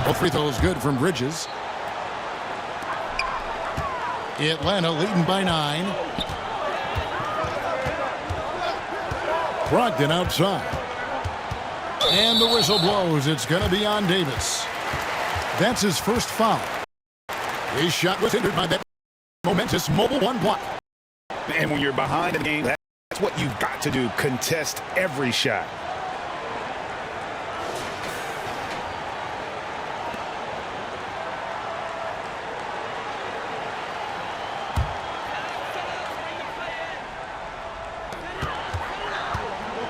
Both free throws good from Bridges. Atlanta leading by 9. Brogdon outside. And the whistle blows. It's going to be on Davis. That's his first foul. His shot was hindered by that momentous mobile one block. And when you're behind in the game, that's what you've got to do. Contest every shot.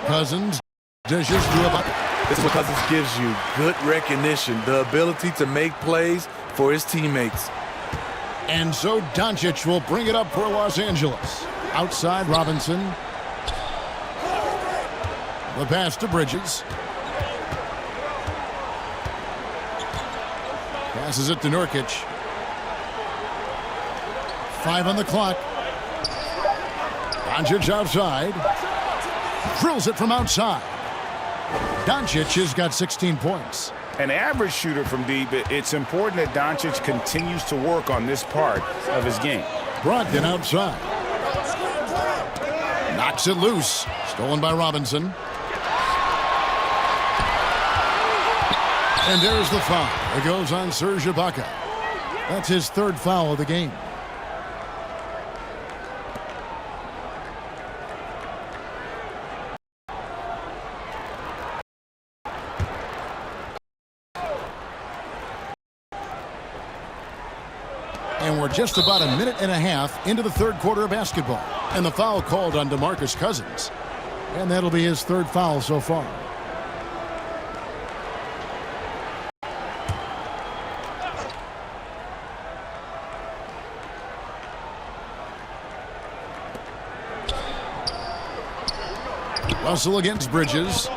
Cousins dishes to a bucket. This is what Cousins gives you, good recognition, the ability to make plays for his teammates. And so Doncic will bring it up for Los Angeles. Outside Robinson. The pass to Bridges. Passes it to Nurkic. 5 on the clock. Doncic outside. Drills it from outside. Doncic has got 16 points. An average shooter from deep, it's important that Doncic continues to work on this part of his game. Brogdon outside. Knocks it loose. Stolen by Robinson. And there's the foul. It goes on Serge Ibaka. That's his 3rd foul of the game. And we're We're just about a minute and a half into the third quarter of basketball. And the foul called on DeMarcus Cousins. And that'll be his third foul so far. Russell against Bridges.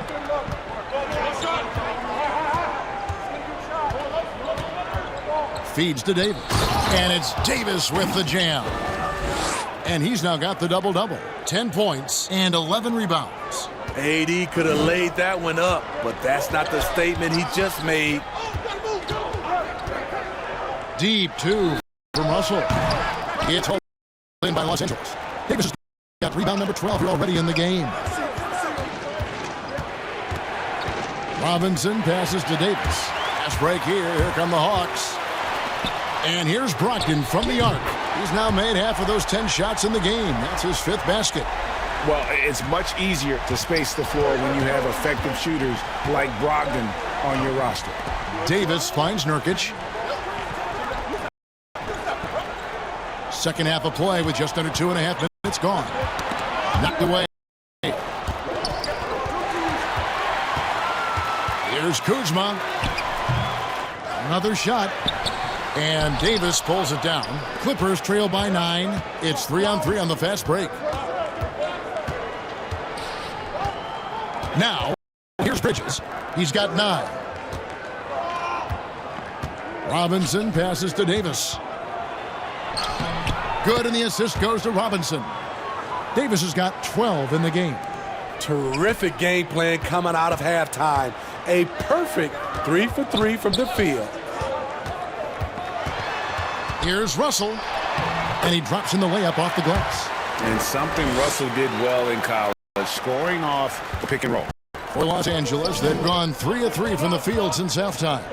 Feeds to Davis. And it's Davis with the jam. And he's now got the double-double. 10 points and 11 rebounds. AD could have laid that one up, but that's not the statement he just made. Deep two from Russell. It's held in by Los Angeles. Davis has got rebound number 12 already in the game. Robinson passes to Davis. Fast break here. Here come the Hawks. And here's Brogdon from the arc. He's now made half of those 10 shots in the game. That's his fifth basket. Well, it's much easier to space the floor when you have effective shooters like Brogdon on your roster. Davis finds Nurkic. Second half of play with just under 2.5 minutes gone. Knocked away. Here's Kuzma. Another shot. And Davis pulls it down. Clippers trail by 9. It's 3-on-3 on the fast break. Now, here's Bridges. He's got 9. Robinson passes to Davis. Good, and the assist goes to Robinson. Davis has got 12 in the game. Terrific game plan coming out of halftime. A perfect 3 for 3 from the field. Here's Russell, and he drops in the layup off the glass. And something Russell did well in college, scoring off the pick and roll. For Los Angeles, they've gone 3 of 3 from the field since halftime.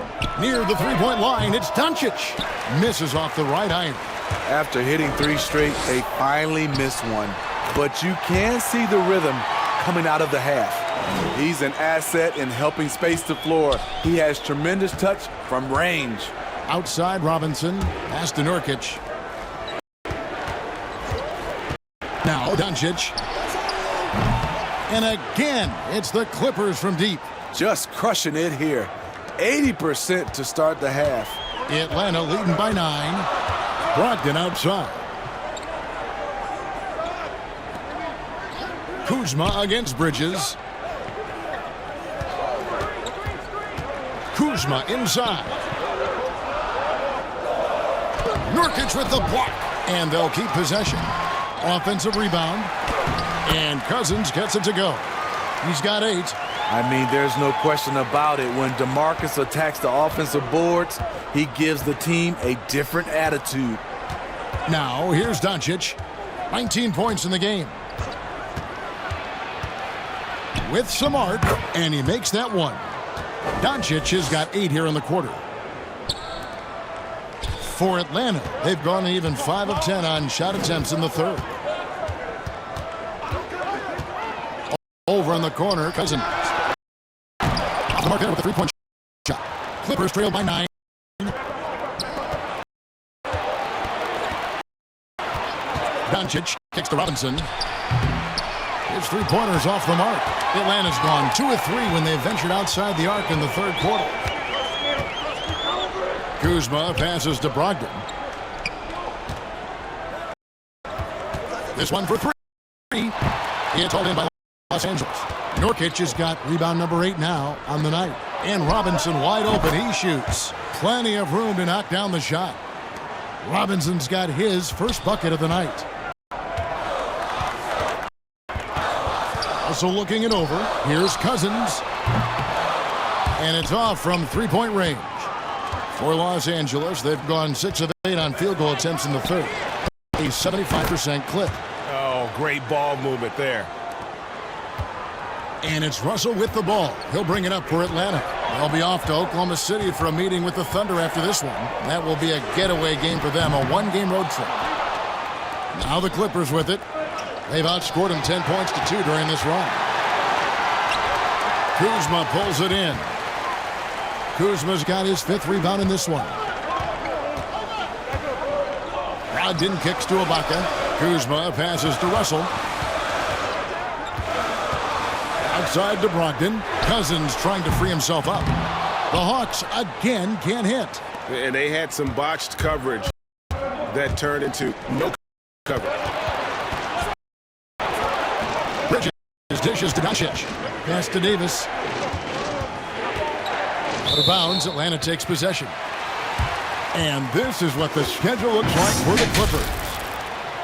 Near the three-point line, it's Doncic. Misses off the right iron. After hitting 3 straight, they finally missed one. But you can see the rhythm coming out of the half. He's an asset in helping space the floor. He has tremendous touch from range. Outside Robinson, pass to Nurkic. Now Doncic. And again, it's the Clippers from deep. Just crushing it here. 80% to start the half. Atlanta leading by 9. Brogdon outside. Kuzma against Bridges. Kuzma inside. Nurkic with the block. And they'll keep possession. Offensive rebound. And Cousins gets it to go. He's got 8. I mean, there's no question about it. When DeMarcus attacks the offensive boards, he gives the team a different attitude. Now, here's Doncic. 19 points in the game. With some arc, and he makes that one. Doncic has got 8 here in the quarter. For Atlanta, they've gone even 5 of 10 on shot attempts in the third. Over in the corner, Cousins. Off the mark there with a three-point shot. Clippers trail by 9. Doncic kicks to Robinson. His three-pointers off the mark. Atlanta's gone 2 of 3 when they ventured outside the arc in the third quarter. Kuzma passes to Brogdon. This one for 3. It's hauled in by Los Angeles. Nurkic has got rebound number 8 now on the night. And Robinson wide open. He shoots. Plenty of room to knock down the shot. Robinson's got his first bucket of the night. Also looking it over. Here's Cousins. And it's off from three-point range. For Los Angeles, they've gone 6 of 8 on field goal attempts in the third. A 75% clip. Oh, great ball movement there. And it's Russell with the ball. He'll bring it up for Atlanta. They'll be off to Oklahoma City for a meeting with the Thunder after this one. That will be a getaway game for them, a one-game road trip. Now the Clippers with it. They've outscored them 10 points to 2 during this run. Kuzma pulls it in. Kuzma's got his 5th rebound in this one. Brogdon kicks to Ibaka. Kuzma passes to Russell. Outside to Brogdon. Cousins trying to free himself up. The Hawks again can't hit. And they had some botched coverage that turned into no coverage. Bridges dishes to Doncic. Pass to Davis. Out of bounds, Atlanta takes possession. And this is what the schedule looks like for the Clippers.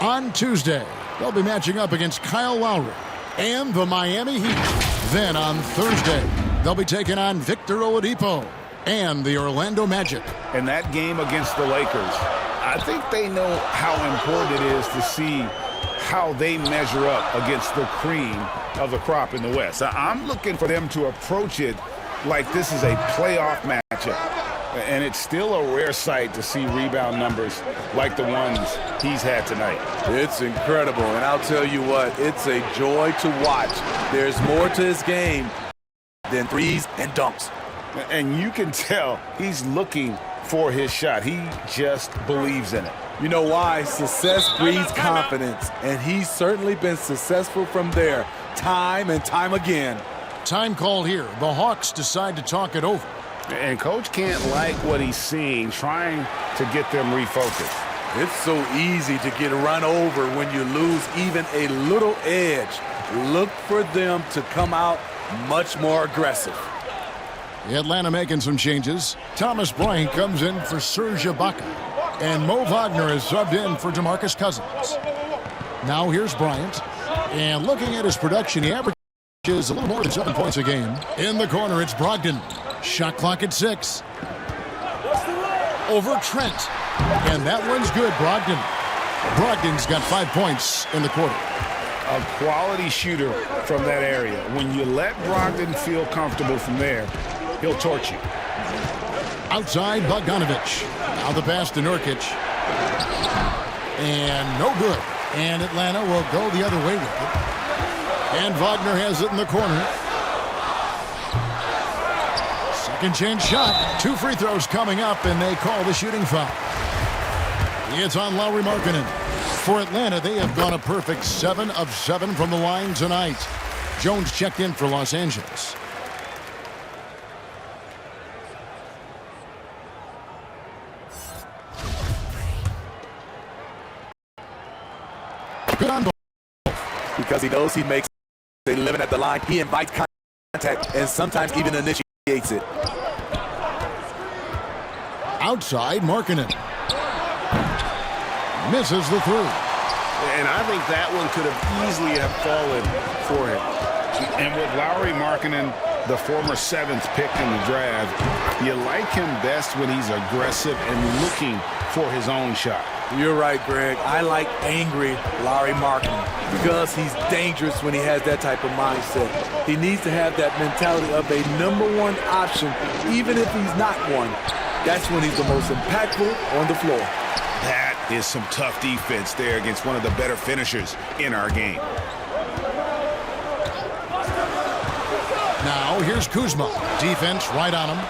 On Tuesday, they'll be matching up against Kyle Lowry and the Miami Heat. Then on Thursday, they'll be taking on Victor Oladipo and the Orlando Magic. And that game against the Lakers, I think they know how important it is to see how they measure up against the cream of the crop in the West. I'm looking for them to approach it like this is a playoff matchup. And it's still a rare sight to see rebound numbers like the ones he's had tonight. It's incredible, and I'll tell you what, it's a joy to watch. There's more to his game than threes and dunks. And you can tell he's looking for his shot. He just believes in it. You know why? Success breeds confidence, and he's certainly been successful from there time and time again. Time called here. The Hawks decide to talk it over. And Coach can't like what he's seeing, trying to get them refocused. It's so easy to get run over when you lose even a little edge. Look for them to come out much more aggressive. Atlanta making some changes. Thomas Bryant comes in for Serge Ibaka. And Mo Wagner is subbed in for DeMarcus Cousins. Now here's Bryant. And looking at his production, he averages a little more than 7 points a game. In the corner, it's Brogdon. Shot clock at 6. Over Trent. And that one's good, Brogdon. Brogdon's got 5 points in the quarter. A quality shooter from that area. When you let Brogdon feel comfortable from there, he'll torch you. Outside, Bogdanovich. Now the pass to Nurkic. And no good. And Atlanta will go the other way with it. And Wagner has it in the corner. Second chance shot. 2 free throws coming up, and they call the shooting foul. It's on Lauri Markkanen. For Atlanta, they have gone a perfect 7 of 7 from the line tonight. Jones checked in for Los Angeles. Good on both. Because he knows he makes a living at the line. He invites contact and sometimes even initiates it. Outside, Markkanen. Misses the 3. And I think that one could have easily have fallen for him. And with Lauri Markkanen, the former 7th pick in the draft, you like him best when he's aggressive and looking for his own shot. You're right, Greg. I like angry Lauri Markkanen because he's dangerous when he has that type of mindset. He needs to have that mentality of a #1 option, even if he's not one. That's when he's the most impactful on the floor. That is some tough defense there against one of the better finishers in our game. Now here's Kuzma. Defense right on him.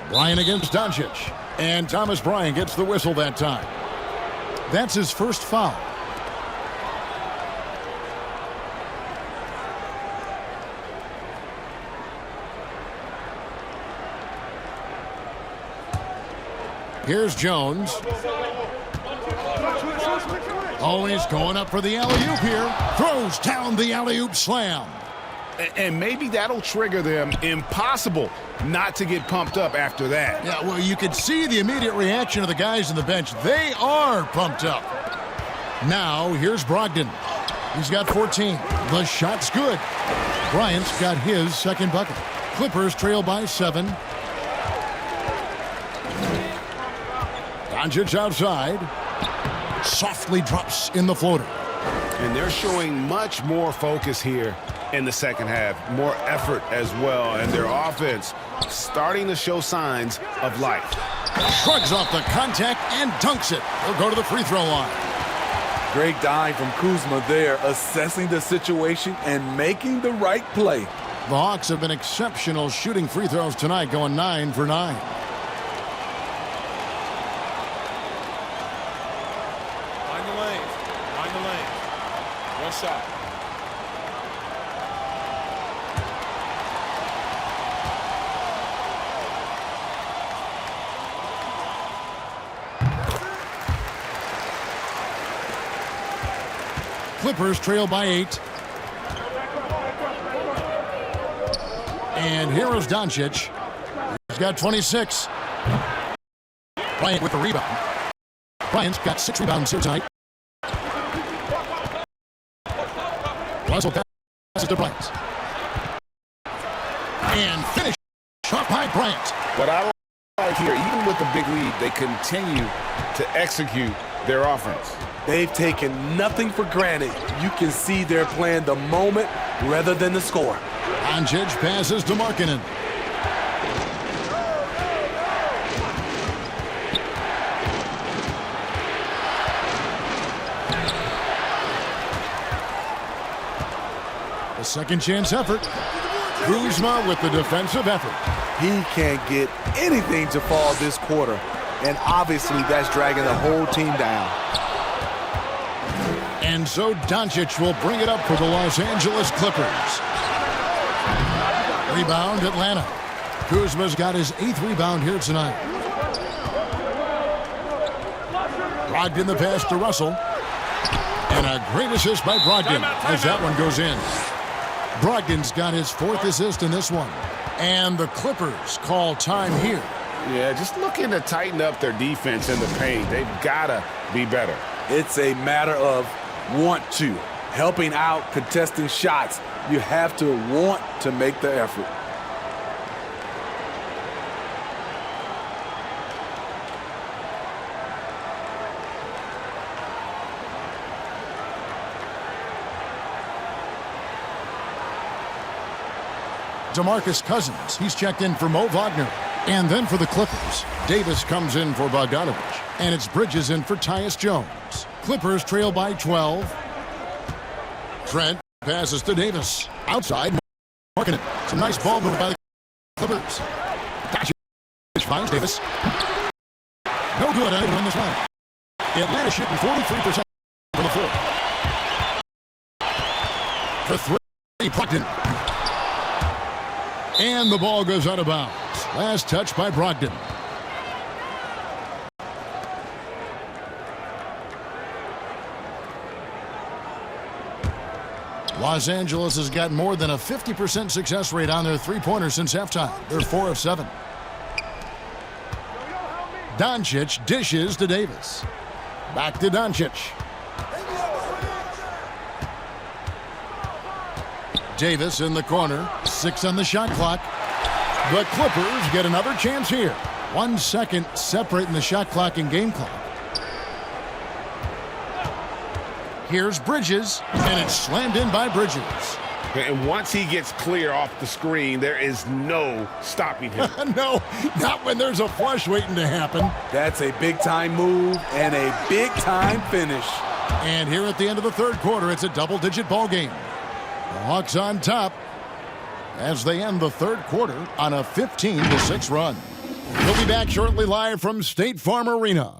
Bryant against Doncic. And Thomas Bryant gets the whistle that time. That's his first foul. Here's Jones. Oh, he's going up for the alley-oop here. Throws down the alley-oop slam. And maybe that'll trigger them. Impossible not to get pumped up after that. Yeah, well, you could see the immediate reaction of the guys on the bench. They are pumped up. Now, here's Brogdon. He's got 14. The shot's good. Bryant's got his second bucket. Clippers trail by 7. Doncic outside. Softly drops in the floater. And they're showing much more focus here in the second half. More effort as well. And their offense starting to show signs of life. Shrugs off the contact and dunks it. He'll go to the free throw line. Great dive from Kuzma there, assessing the situation and making the right play. The Hawks have been exceptional shooting free throws tonight, going 9 for 9. Find the lane. Find the lane. One shot. Clippers trail by 8. And here is Doncic. He's got 26. Bryant with the rebound. Bryant's got 6 rebounds here tonight. Russell passes to Bryant. And finish off by Bryant. What I like here, even with the big lead, they continue to execute their offense. They've taken nothing for granted. You can see they're playing the moment rather than the score. Doncic passes to Markkanen. A second chance effort. Kuzma with the defensive effort. He can't get anything to fall this quarter, and obviously that's dragging the whole team down. And so Doncic will bring it up for the Los Angeles Clippers. Rebound, Atlanta. Kuzma's got his 8th rebound here tonight. Brogdon the pass to Russell. And a great assist by Brogdon as that one goes in. Brogdon's got his 4th assist in this one. And the Clippers call time here. Yeah, just looking to tighten up their defense in the paint. They've got to be better. It's a matter of want to. Helping out, contesting shots. You have to want to make the effort. DeMarcus Cousins, he's checked in for Mo Wagner. And then for the Clippers, Davis comes in for Bogdanovich. And it's Bridges in for Tyus Jones. Clippers trail by 12. Trent passes to Davis. Outside, Markkanen. Some nice ball movement by the Clippers. Doncic finds Davis. No good on this one. Atlanta shooting 43% from the floor. For 3, Brogdon. And the ball goes out of bounds. Last touch by Brogdon. Los Angeles has got more than a 50% success rate on their three-pointers since halftime. They're 4 of 7. Doncic dishes to Davis. Back to Doncic. Davis in the corner. 6 on the shot clock. The Clippers get another chance here. 1 second separating the shot clock and game clock. Here's Bridges, and it's slammed in by Bridges. And once he gets clear off the screen, there is no stopping him. No, not when there's a flush waiting to happen. That's a big-time move and a big-time finish. And here at the end of the third quarter, it's a double-digit ball game. The Hawks on top as they end the third quarter on a 15-6 run. We'll be back shortly live from State Farm Arena.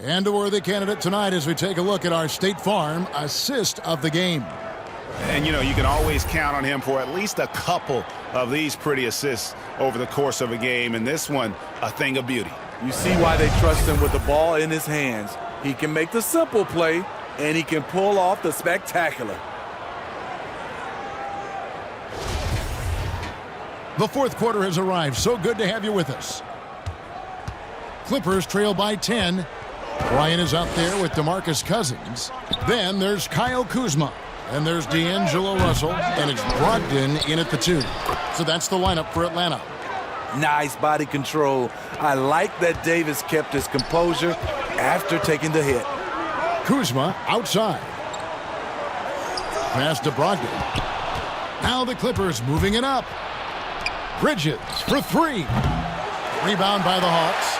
And a worthy candidate tonight as we take a look at our State Farm assist of the game. And, you know, you can always count on him for at least a couple of these pretty assists over the course of a game. And this one, a thing of beauty. You see why they trust him with the ball in his hands. He can make the simple play, and he can pull off the spectacular. The fourth quarter has arrived. So good to have you with us. Clippers trail by 10. Bryant is out there with DeMarcus Cousins. Then there's Kyle Kuzma. And there's D'Angelo Russell. And it's Brogdon in at the 2. So that's the lineup for Atlanta. Nice body control. I like that Davis kept his composure after taking the hit. Kuzma outside. Pass to Brogdon. Now the Clippers moving it up. Bridges for three. Rebound by the Hawks.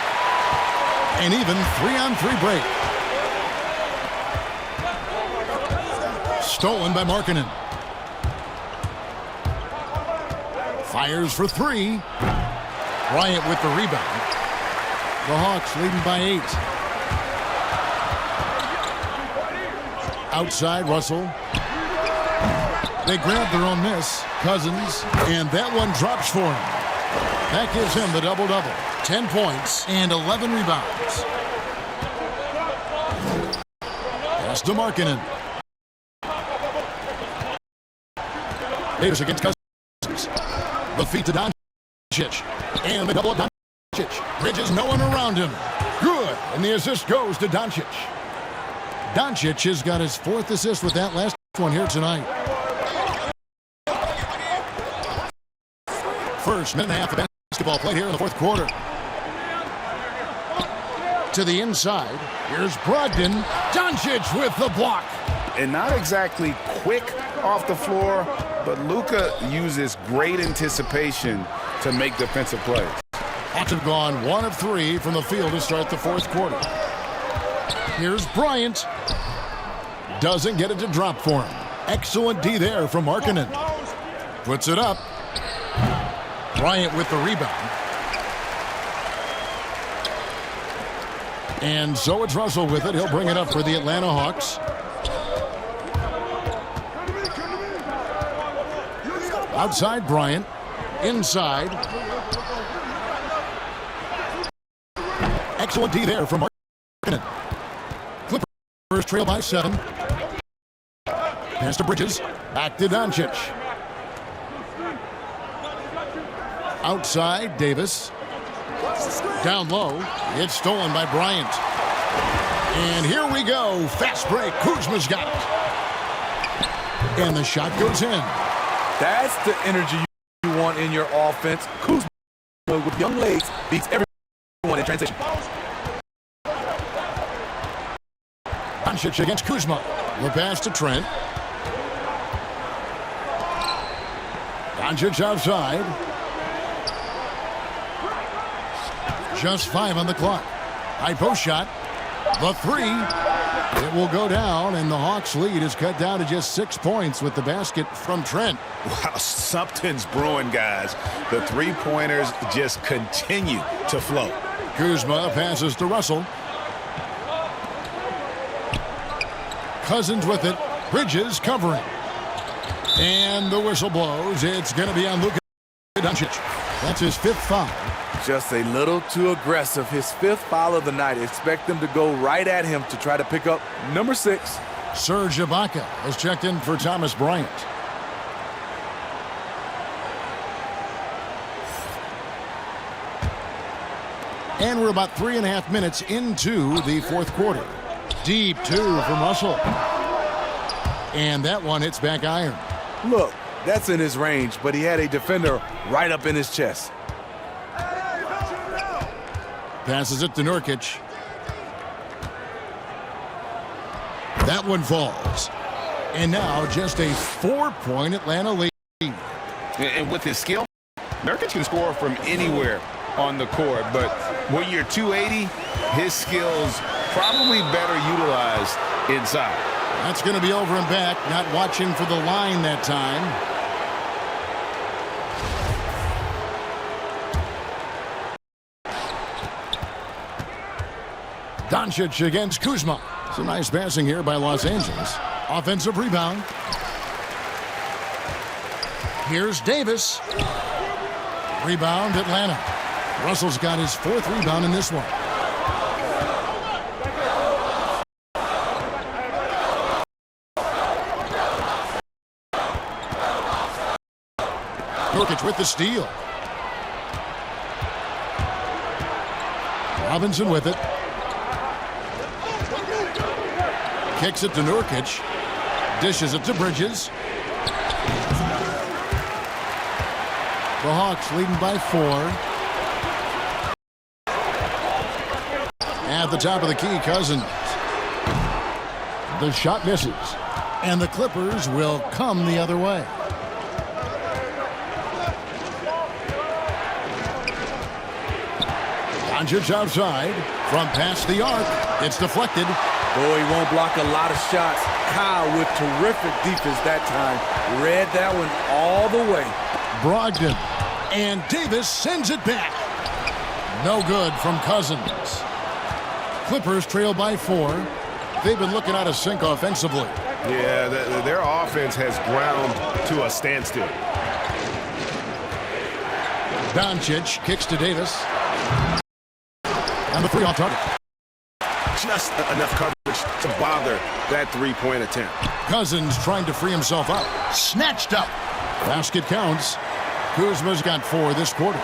An even 3-on-3 break. Stolen by Markkanen. Fires for three. Bryant with the rebound. The Hawks leading by 8. Outside, Russell. They grab their own miss. Cousins. And that one drops for him. That gives him the double-double. 10 points and 11 rebounds. Pass to Markkanen. Davis against Cousins. The feet to Doncic. And the double up Doncic. Bridges, no one around him. Good. And the assist goes to Doncic. Doncic has got his 4th assist with that last one here tonight. First minute and a half of basketball played here in the 4th quarter. To the inside. Here's Brogdon. Doncic with the block. And not exactly quick off the floor, but Luka uses great anticipation to make defensive plays. Hawks have gone 1 of 3 from the field to start the 4th quarter. Here's Bryant. Doesn't get it to drop for him. Excellent D there from Markkanen. Puts it up. Bryant with the rebound. And so it's Russell with it. He'll bring it up for the Atlanta Hawks. Outside Bryant. Inside. Excellent D there from Markkanen. Clippers trail by 7. Pass to Bridges. Back to Doncic. Outside Davis. Down low. It's stolen by Bryant. And here we go. Fast break. Kuzma's got it. And the shot goes in. That's the energy you want in your offense. Kuzma with young legs beats everyone in transition. Doncic against Kuzma. The pass to Trent. Doncic outside. Just 5 on the clock. High post shot. The 3. It will go down, and the Hawks' lead is cut down to just 6 points with the basket from Trent. Wow, something's brewing, guys. The three-pointers just continue to flow. Kuzma passes to Russell. Cousins with it. Bridges covering. And the whistle blows. It's going to be on Luka Doncic. That's his 5th foul. Just a little too aggressive. His 5th foul of the night. Expect them to go right at him to try to pick up number 6. Serge Ibaka has checked in for Thomas Bryant. And we're about 3.5 minutes into the 4th quarter. Deep 2 from Russell. And that one hits back iron. Look, that's in his range, but he had a defender right up in his chest. Passes it to Nurkic. That one falls. And now just a 4-point Atlanta lead. And with his skill, Nurkic can score from anywhere on the court. But when you're 280, his skills probably better utilized inside. That's going to be over and back. Not watching for the line that time. Doncic against Kuzma. It's a nice passing here by Los Angeles. Offensive rebound. Here's Davis. Rebound, Atlanta. Russell's got his 4th rebound in this one. Nurkic with the steal. Robinson with it. Kicks it to Nurkic. Dishes it to Bridges. The Hawks leading by 4. At the top of the key, Cousins. The shot misses. And the Clippers will come the other way. Doncic outside. From past the arc. It's deflected. Boy, he won't block a lot of shots. Kyle with terrific defense that time. Read that one all the way. Brogdon. And Davis sends it back. No good from Cousins. Clippers trail by 4. They've been looking out of sync offensively. Yeah, their offense has ground to a standstill. Doncic kicks to Davis. And the three off target. Just enough coverage to bother that three-point attempt. Cousins trying to free himself up. Snatched up. Basket counts. Kuzma's got 4 this quarter.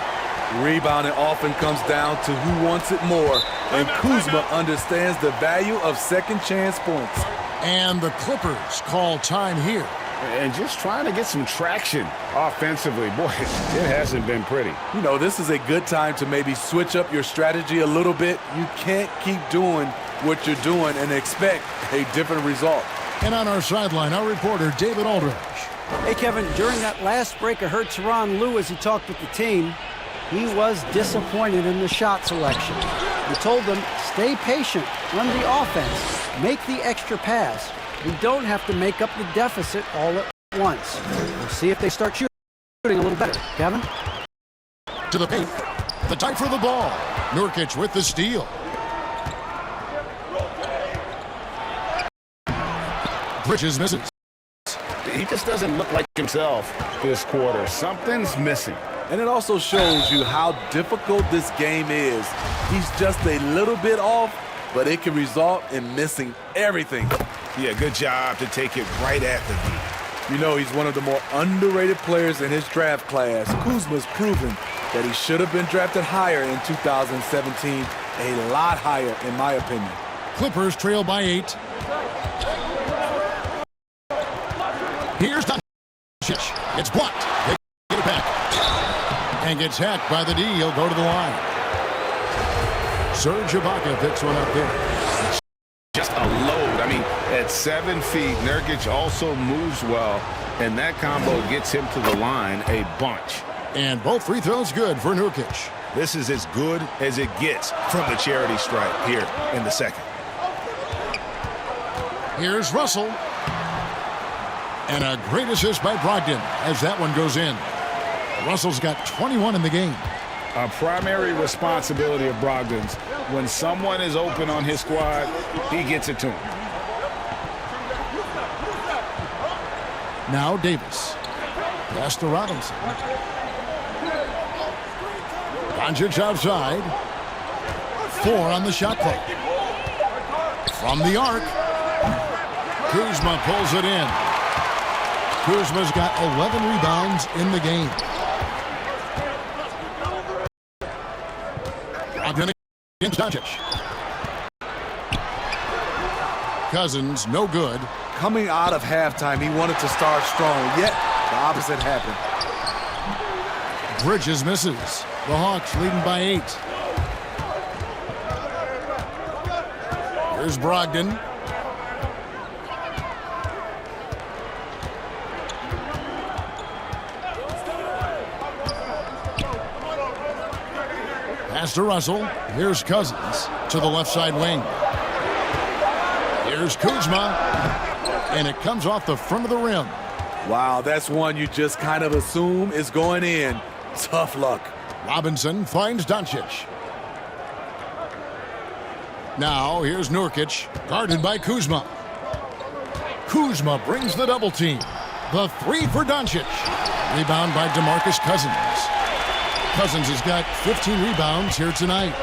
Rebounding often comes down to who wants it more. And Kuzma understands the value of second chance points. And the Clippers call time here. And just trying to get some traction offensively. Boy, it hasn't been pretty. You know, this is a good time to maybe switch up your strategy a little bit. You can't keep doing what you're doing and expect a different result. And on our sideline, our reporter, David Aldridge. Hey, Kevin, during that last break, I heard Tyronn Lue as he talked with the team. He was disappointed in the shot selection. He told them, stay patient, run the offense, make the extra pass. We don't have to make up the deficit all at once. We'll see if they start shooting a little better. Kevin? To the paint. The tie for the ball. Nurkic with the steal. Bridges misses. He just doesn't look like himself this quarter. Something's missing. And it also shows you how difficult this game is. He's just a little bit off, but it can result in missing everything. Yeah, good job to take it right at the knee. You know, he's one of the more underrated players in his draft class. Kuzma's proven that he should have been drafted higher in 2017, a lot higher in my opinion. Clippers trail by 8. Here's Doncic. It's blocked. They get it back. And gets hacked by the D. He'll go to the line. Serge Ibaka picks one up there. Just a load. I mean, at 7 feet, Nurkic also moves well, and that combo gets him to the line a bunch. And both free throws good for Nurkic. This is as good as it gets from the charity stripe here in the second. Here's Russell. And a great assist by Brogdon as that one goes in. Russell's got 21 in the game. A primary responsibility of Brogdon's. When someone is open on his squad, he gets it to him. Now Davis. Pass to Robinson. Doncic outside. 4 on the shot clock. From the arc. Kuzma pulls it in. Kuzma's got 11 rebounds in the game. Brogdon against Doncic. Cousins, no good. Coming out of halftime, he wanted to start strong, yet the opposite happened. Bridges misses. The Hawks leading by 8. Here's Brogdon. Pass to Russell. Here's Cousins to the left side wing. Here's Kuzma. And it comes off the front of the rim. Wow, that's one you just kind of assume is going in. Tough luck. Robinson finds Doncic. Now here's Nurkic, guarded by Kuzma. Kuzma brings the double team. The 3 for Doncic. Rebound by DeMarcus Cousins. Cousins has got 15 rebounds here tonight.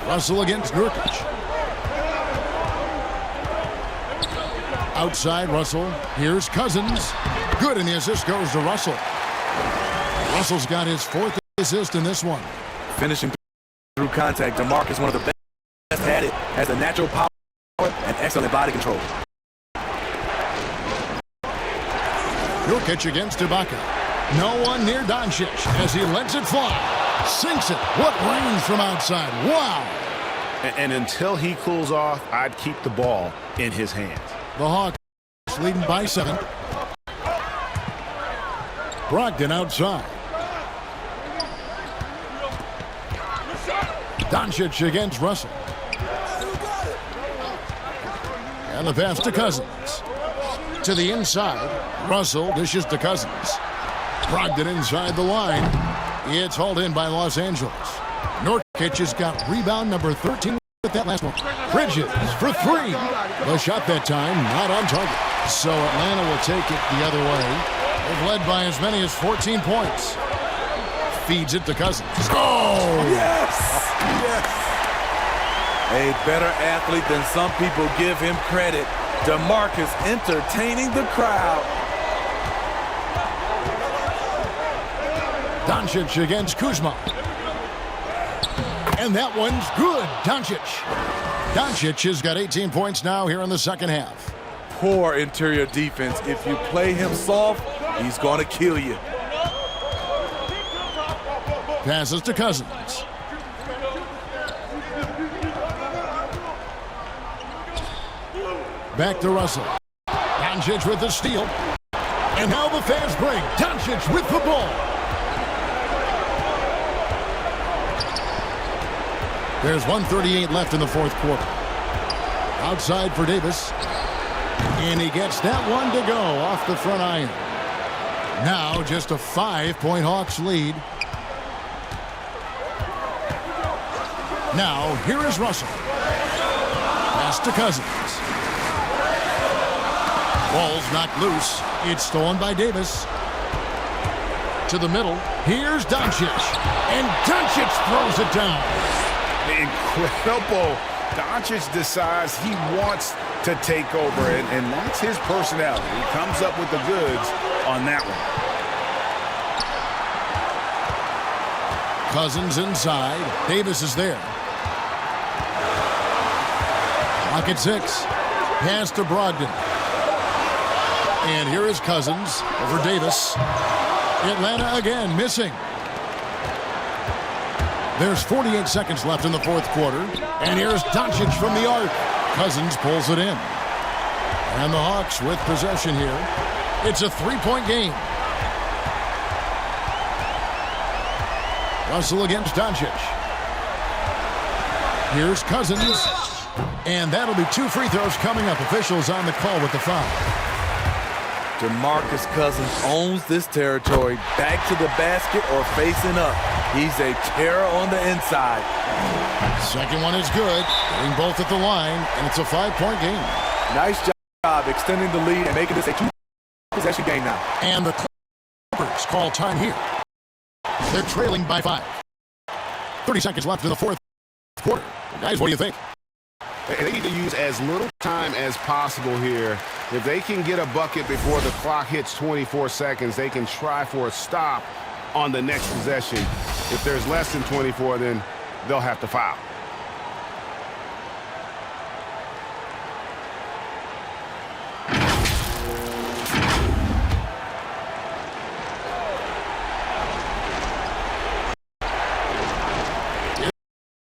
Russell against Nurkic. Outside Russell. Here's Cousins. Good, and the assist goes to Russell. Russell's got his 4th assist in this one. Finishing through contact, DeMarcus, one of the best at it, has a natural power and excellent body control. Nurkic against Ibaka. No one near Doncic as he lets it fly. Sinks it. What range from outside. Wow. And until he cools off, I'd keep the ball in his hands. The Hawks leading by 7. Brogdon outside. Doncic against Russell. And the pass to Cousins. To the inside. Russell dishes to Cousins. Brogdon inside the line. It's hauled in by Los Angeles. Nurkic has got rebound number 13 with that last one. Bridges for 3. The shot that time not on target. So Atlanta will take it the other way. They've led by as many as 14 points. Feeds it to Cousins. Oh! Yes! Yes! A better athlete than some people give him credit. DeMarcus entertaining the crowd. Doncic against Kuzma. And that one's good. Doncic has got 18 points now here in the second half. Poor interior defense. If you play him soft, he's going to kill you. Passes to Cousins. Back to Russell. Doncic with the steal. And now the fans bring Doncic with the ball. There's 1:38 left in the fourth quarter. Outside for Davis. And he gets that one to go off the front iron. Now just a 5-point Hawks lead. Now here is Russell. Pass to Cousins. Ball's knocked loose. It's stolen by Davis. To the middle. Here's Doncic. And Doncic throws it down. Incredible. Doncic decides he wants to take over, and that's his personality. He comes up with the goods on that one. Cousins inside. Davis is there. Lock at 6. Pass to Brogdon. And here is Cousins over Davis. Atlanta again missing. There's 48 seconds left in the fourth quarter. And here's Doncic from the arc. Cousins pulls it in. And the Hawks with possession here. It's a 3-point game. Russell against Doncic. Here's Cousins. And that'll be 2 free throws coming up. Officials on the call with the foul. DeMarcus Cousins owns this territory. Back to the basket or facing up. He's a terror on the inside. Second one is good. Getting both at the line, and it's a 5-point game. Nice job extending the lead and making this a 2-possession game now. And the Clippers call time here. They're trailing by 5. 30 seconds left in the fourth quarter. Guys, what do you think? They need to use as little time as possible here. If they can get a bucket before the clock hits 24 seconds, they can try for a stop on the next possession. If there's less than 24, then they'll have to foul.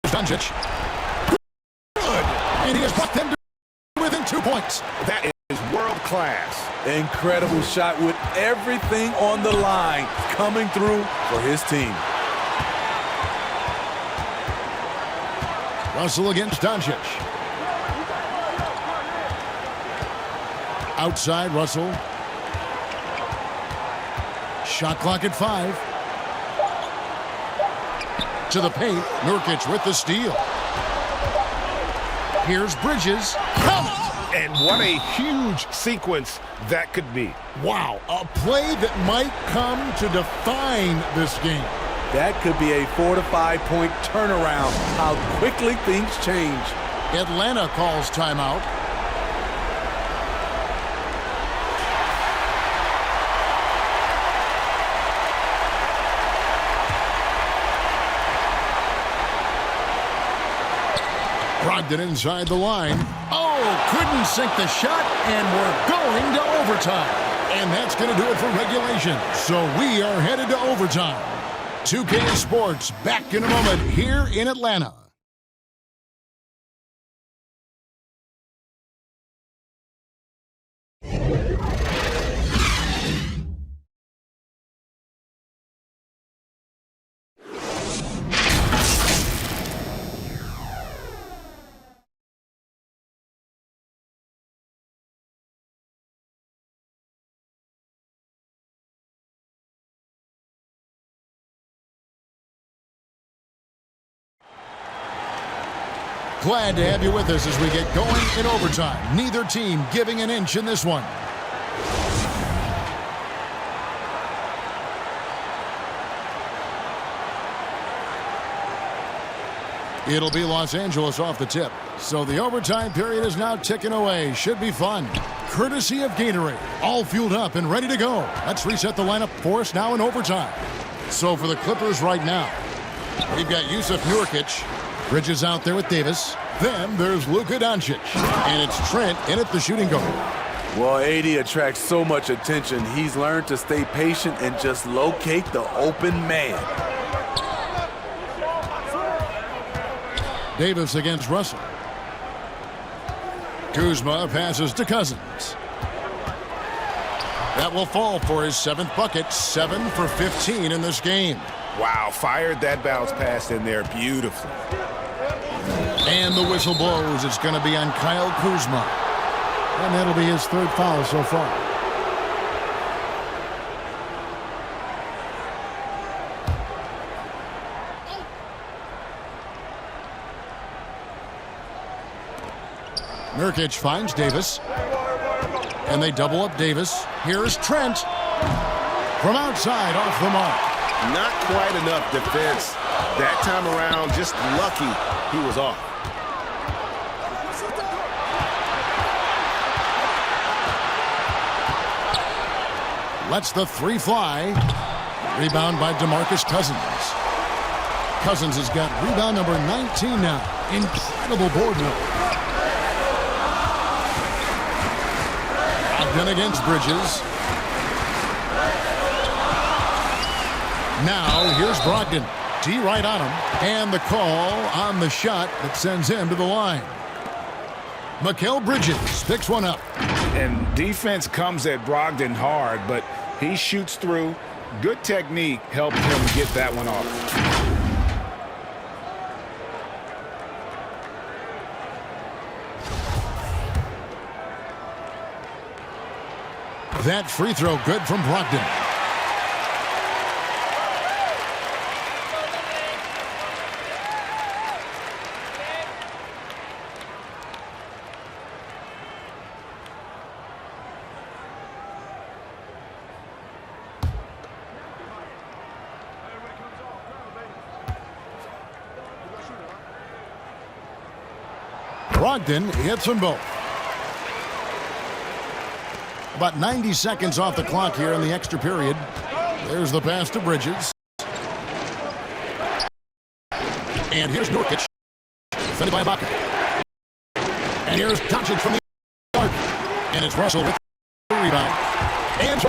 Doncic. Good. And he has brought them to within 2 points. That is world class. Incredible shot with everything on the line coming through for his team. Russell against Doncic. Outside Russell. Shot clock at 5. To the paint. Nurkic with the steal. Here's Bridges. Count! And what a huge sequence that could be. Wow, a play that might come to define this game. That could be a 4 to 5 point turnaround. How quickly things change. Atlanta calls timeout. Brogdon inside the line. Oh, couldn't sink the shot, and we're going to overtime. And that's going to do it for regulation. So we are headed to overtime. 2K Sports back in a moment here in Atlanta. Glad to have you with us as we get going in overtime. Neither team giving an inch in this one. It'll be Los Angeles off the tip. So the overtime period is now ticking away. Should be fun. Courtesy of Gatorade. All fueled up and ready to go. Let's reset the lineup for us now in overtime. So for the Clippers right now, we've got Jusuf Nurkic. Bridges out there with Davis. Then there's Luka Doncic. And it's Trent in at the shooting guard. Well, AD attracts so much attention. He's learned to stay patient and just locate the open man. Davis against Russell. Kuzma passes to Cousins. That will fall for his 7th bucket. 7 for 15 in this game. Wow, fired that bounce pass in there beautifully. And the whistle blows. It's going to be on Kyle Kuzma. And that'll be his 3rd foul so far. Nurkic finds Davis. And they double up Davis. Here's Trent. From outside, off the mark. Not quite enough defense. That time around, just lucky he was off. Lets the 3 fly. Rebound by DeMarcus Cousins. Cousins has got rebound number 19 now. Incredible board work. Ogden against Bridges. Now here's Brogdon. D right on him. And the call on the shot that sends him to the line. Mikal Bridges picks one up. And defense comes at Brogdon hard, but he shoots through. Good technique helped him get that one off. That free throw good from Brogdon. Brogdon hits them both. About 90 seconds off the clock here in the extra period. There's the pass to Bridges. And here's Nurkic. Defended by Ibaka. And here's Doncic from the arc. And it's Russell with the rebound. And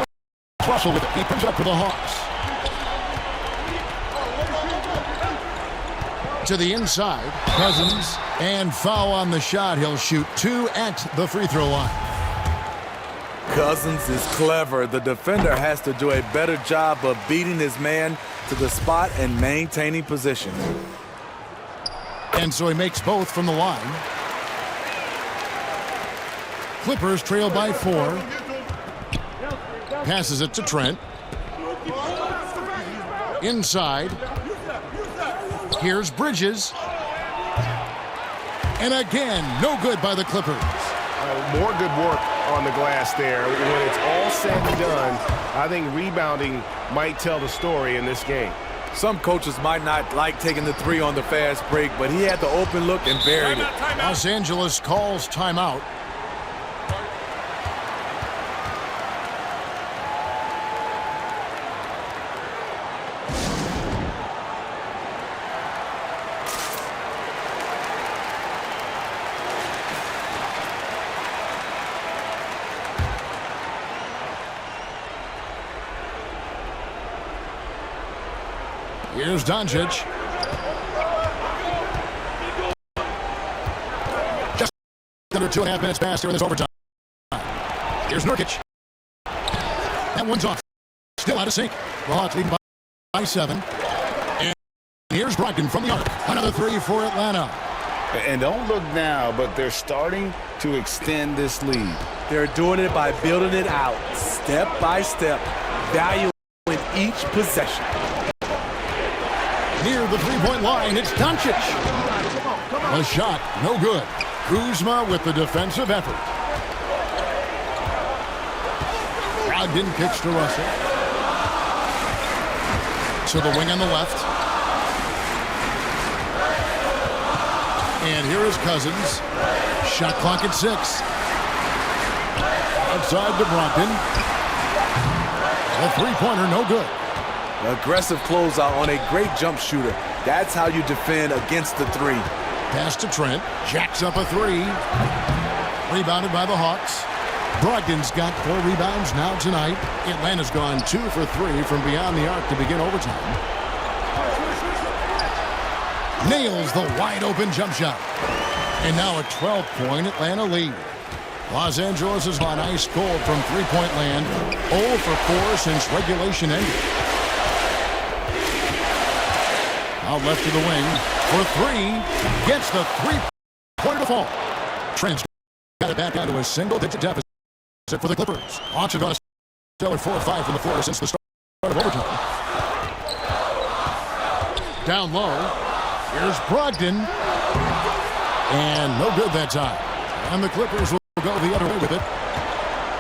Russell with it. He comes up for the Hawks. To the inside. Cousins. And foul on the shot. He'll shoot 2 at the free throw line. Cousins is clever. The defender has to do a better job of beating his man to the spot and maintaining position. And so he makes both from the line. Clippers trail by 4. Passes it to Trent. Inside. Here's Bridges. And again, no good by the Clippers. More good work on the glass there. When it's all said and done, I think rebounding might tell the story in this game. Some coaches might not like taking the 3 on the fast break, but he had the open look and buried it. Los Angeles calls timeout. Here's Doncic. Just under 2.5 minutes past here in this overtime. Here's Nurkic. That one's off. Still out of sync. The Hawks leading by 7. And here's Brogdon from the arc. Another 3 for Atlanta. And don't look now, but they're starting to extend this lead. They're doing it by building it out, step by step, valuing each possession. Near the three-point line, it's Doncic. A shot, no good. Kuzma with the defensive effort. Brogdon kicks to Russell. To the wing on the left. And here is Cousins. Shot clock at 6. Outside to Brogdon. A three-pointer, no good. Aggressive closeout on a great jump shooter. That's how you defend against the 3. Pass to Trent. Jacks up a 3. Rebounded by the Hawks. Brogdon's got 4 rebounds now tonight. Atlanta's gone 2 for 3 from beyond the arc to begin overtime. Nails the wide-open jump shot. And now a 12-point Atlanta lead. Los Angeles has gone ice cold from three-point land. 0 for 4 since regulation ended. Out left to the wing for 3. Gets the three-pointer to fall. Trent's got it back down to a single-digit deficit for the Clippers. Hawks have gone a stellar 4 or 5 from the floor since the start of overtime. Down low. Here's Brogdon. And no good that time. And the Clippers will go the other way with it.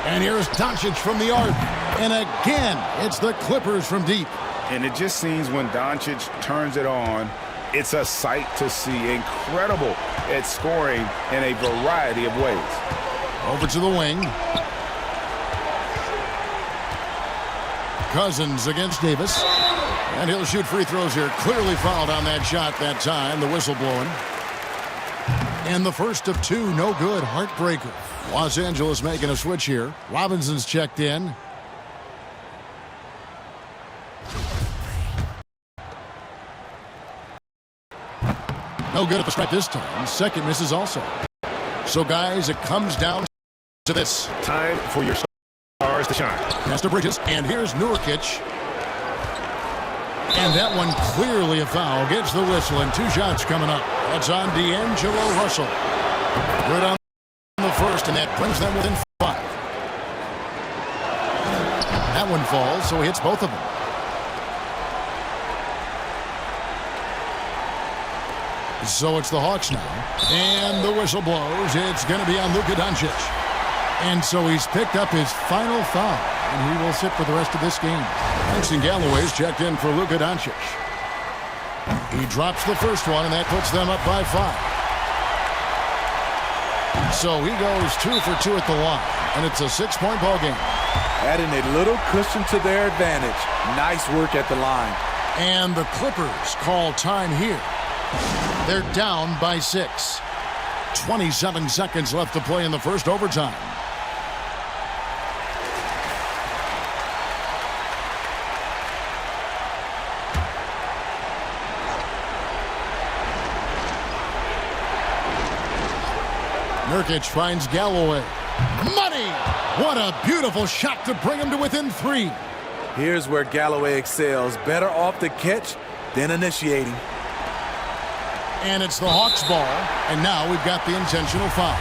And here's Doncic from the arc. And again, it's the Clippers from deep. And it just seems when Doncic turns it on, it's a sight to see. Incredible at scoring in a variety of ways. Over to the wing. Cousins against Davis. And he'll shoot free throws here. Clearly fouled on that shot that time. The whistle blowing. And the first of 2, no good. Heartbreaker. Los Angeles making a switch here. Robinson's checked in. No good at the strike this time. Second misses also. So, guys, it comes down to this. Time for your stars to shine. Pass to Bridges, and here's Nurkic. And that one clearly a foul. Gets the whistle, and 2 shots coming up. That's on D'Angelo Russell. Good on the first, and that brings them within 5. That one falls, so he hits both of them. So it's the Hawks now. And the whistle blows. It's going to be on Luka Doncic. And so he's picked up his final foul. And he will sit for the rest of this game. Langston Galloway's checked in for Luka Doncic. He drops the first one, and that puts them up by 5. So he goes 2 for 2 at the line. And it's a 6-point ball game. Adding a little cushion to their advantage. Nice work at the line. And the Clippers call time here. They're down by 6. 27 seconds left to play in the first overtime. Nurkic finds Galloway. Money! What a beautiful shot to bring him to within 3. Here's where Galloway excels. Better off the catch than initiating. And it's the Hawks' ball. And now we've got the intentional foul.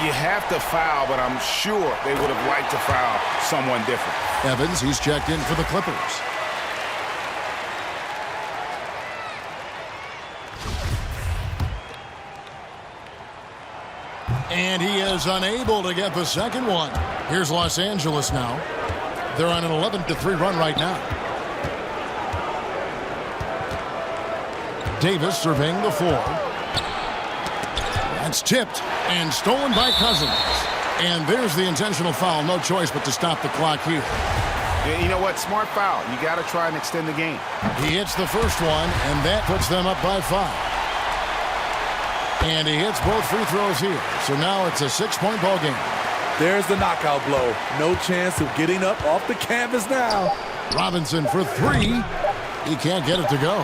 You have to foul, but I'm sure they would have liked to foul someone different. Evans, he's checked in for the Clippers. And he is unable to get the second one. Here's Los Angeles now. They're on an 11-3 run right now. Davis surveying the floor. That's tipped and stolen by Cousins. And there's the intentional foul. No choice but to stop the clock here. Yeah, you know what? Smart foul. You got to try and extend the game. He hits the first one, and that puts them up by 5. And he hits both free throws here. So now it's a 6-point ball game. There's the knockout blow. No chance of getting up off the canvas now. Robinson for 3. He can't get it to go.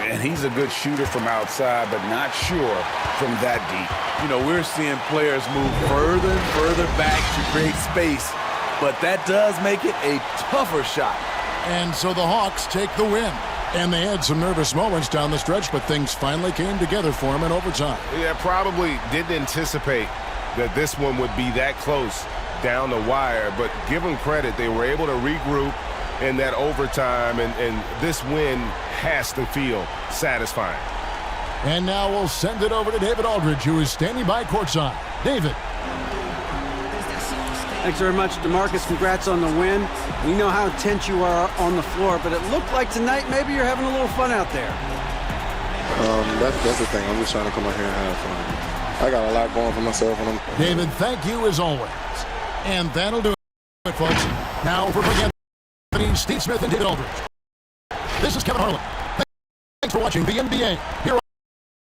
And he's a good shooter from outside, but not sure from that deep. You know, we're seeing players move further and further back to create space, but that does make it a tougher shot. And so the Hawks take the win. And they had some nervous moments down the stretch, but things finally came together for them in overtime. Yeah, probably didn't anticipate that this one would be that close down the wire, but give them credit. They were able to regroup in that overtime, and this win has to feel satisfying. And now we'll send it over to David Aldridge, who is standing by courtside. David. Thanks very much, DeMarcus. Congrats on the win. We know how intense you are on the floor, but it looked like tonight maybe you're having a little fun out there. That's the thing. I'm just trying to come out here and have fun. I got a lot going for myself. David, thank you as always. And that'll do it, folks. Now for Big Anthony, Steve Smith, and David Aldridge. This is Kevin Harlan. Thanks for watching the NBA here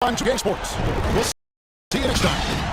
on 2K Sports. We'll see you next time.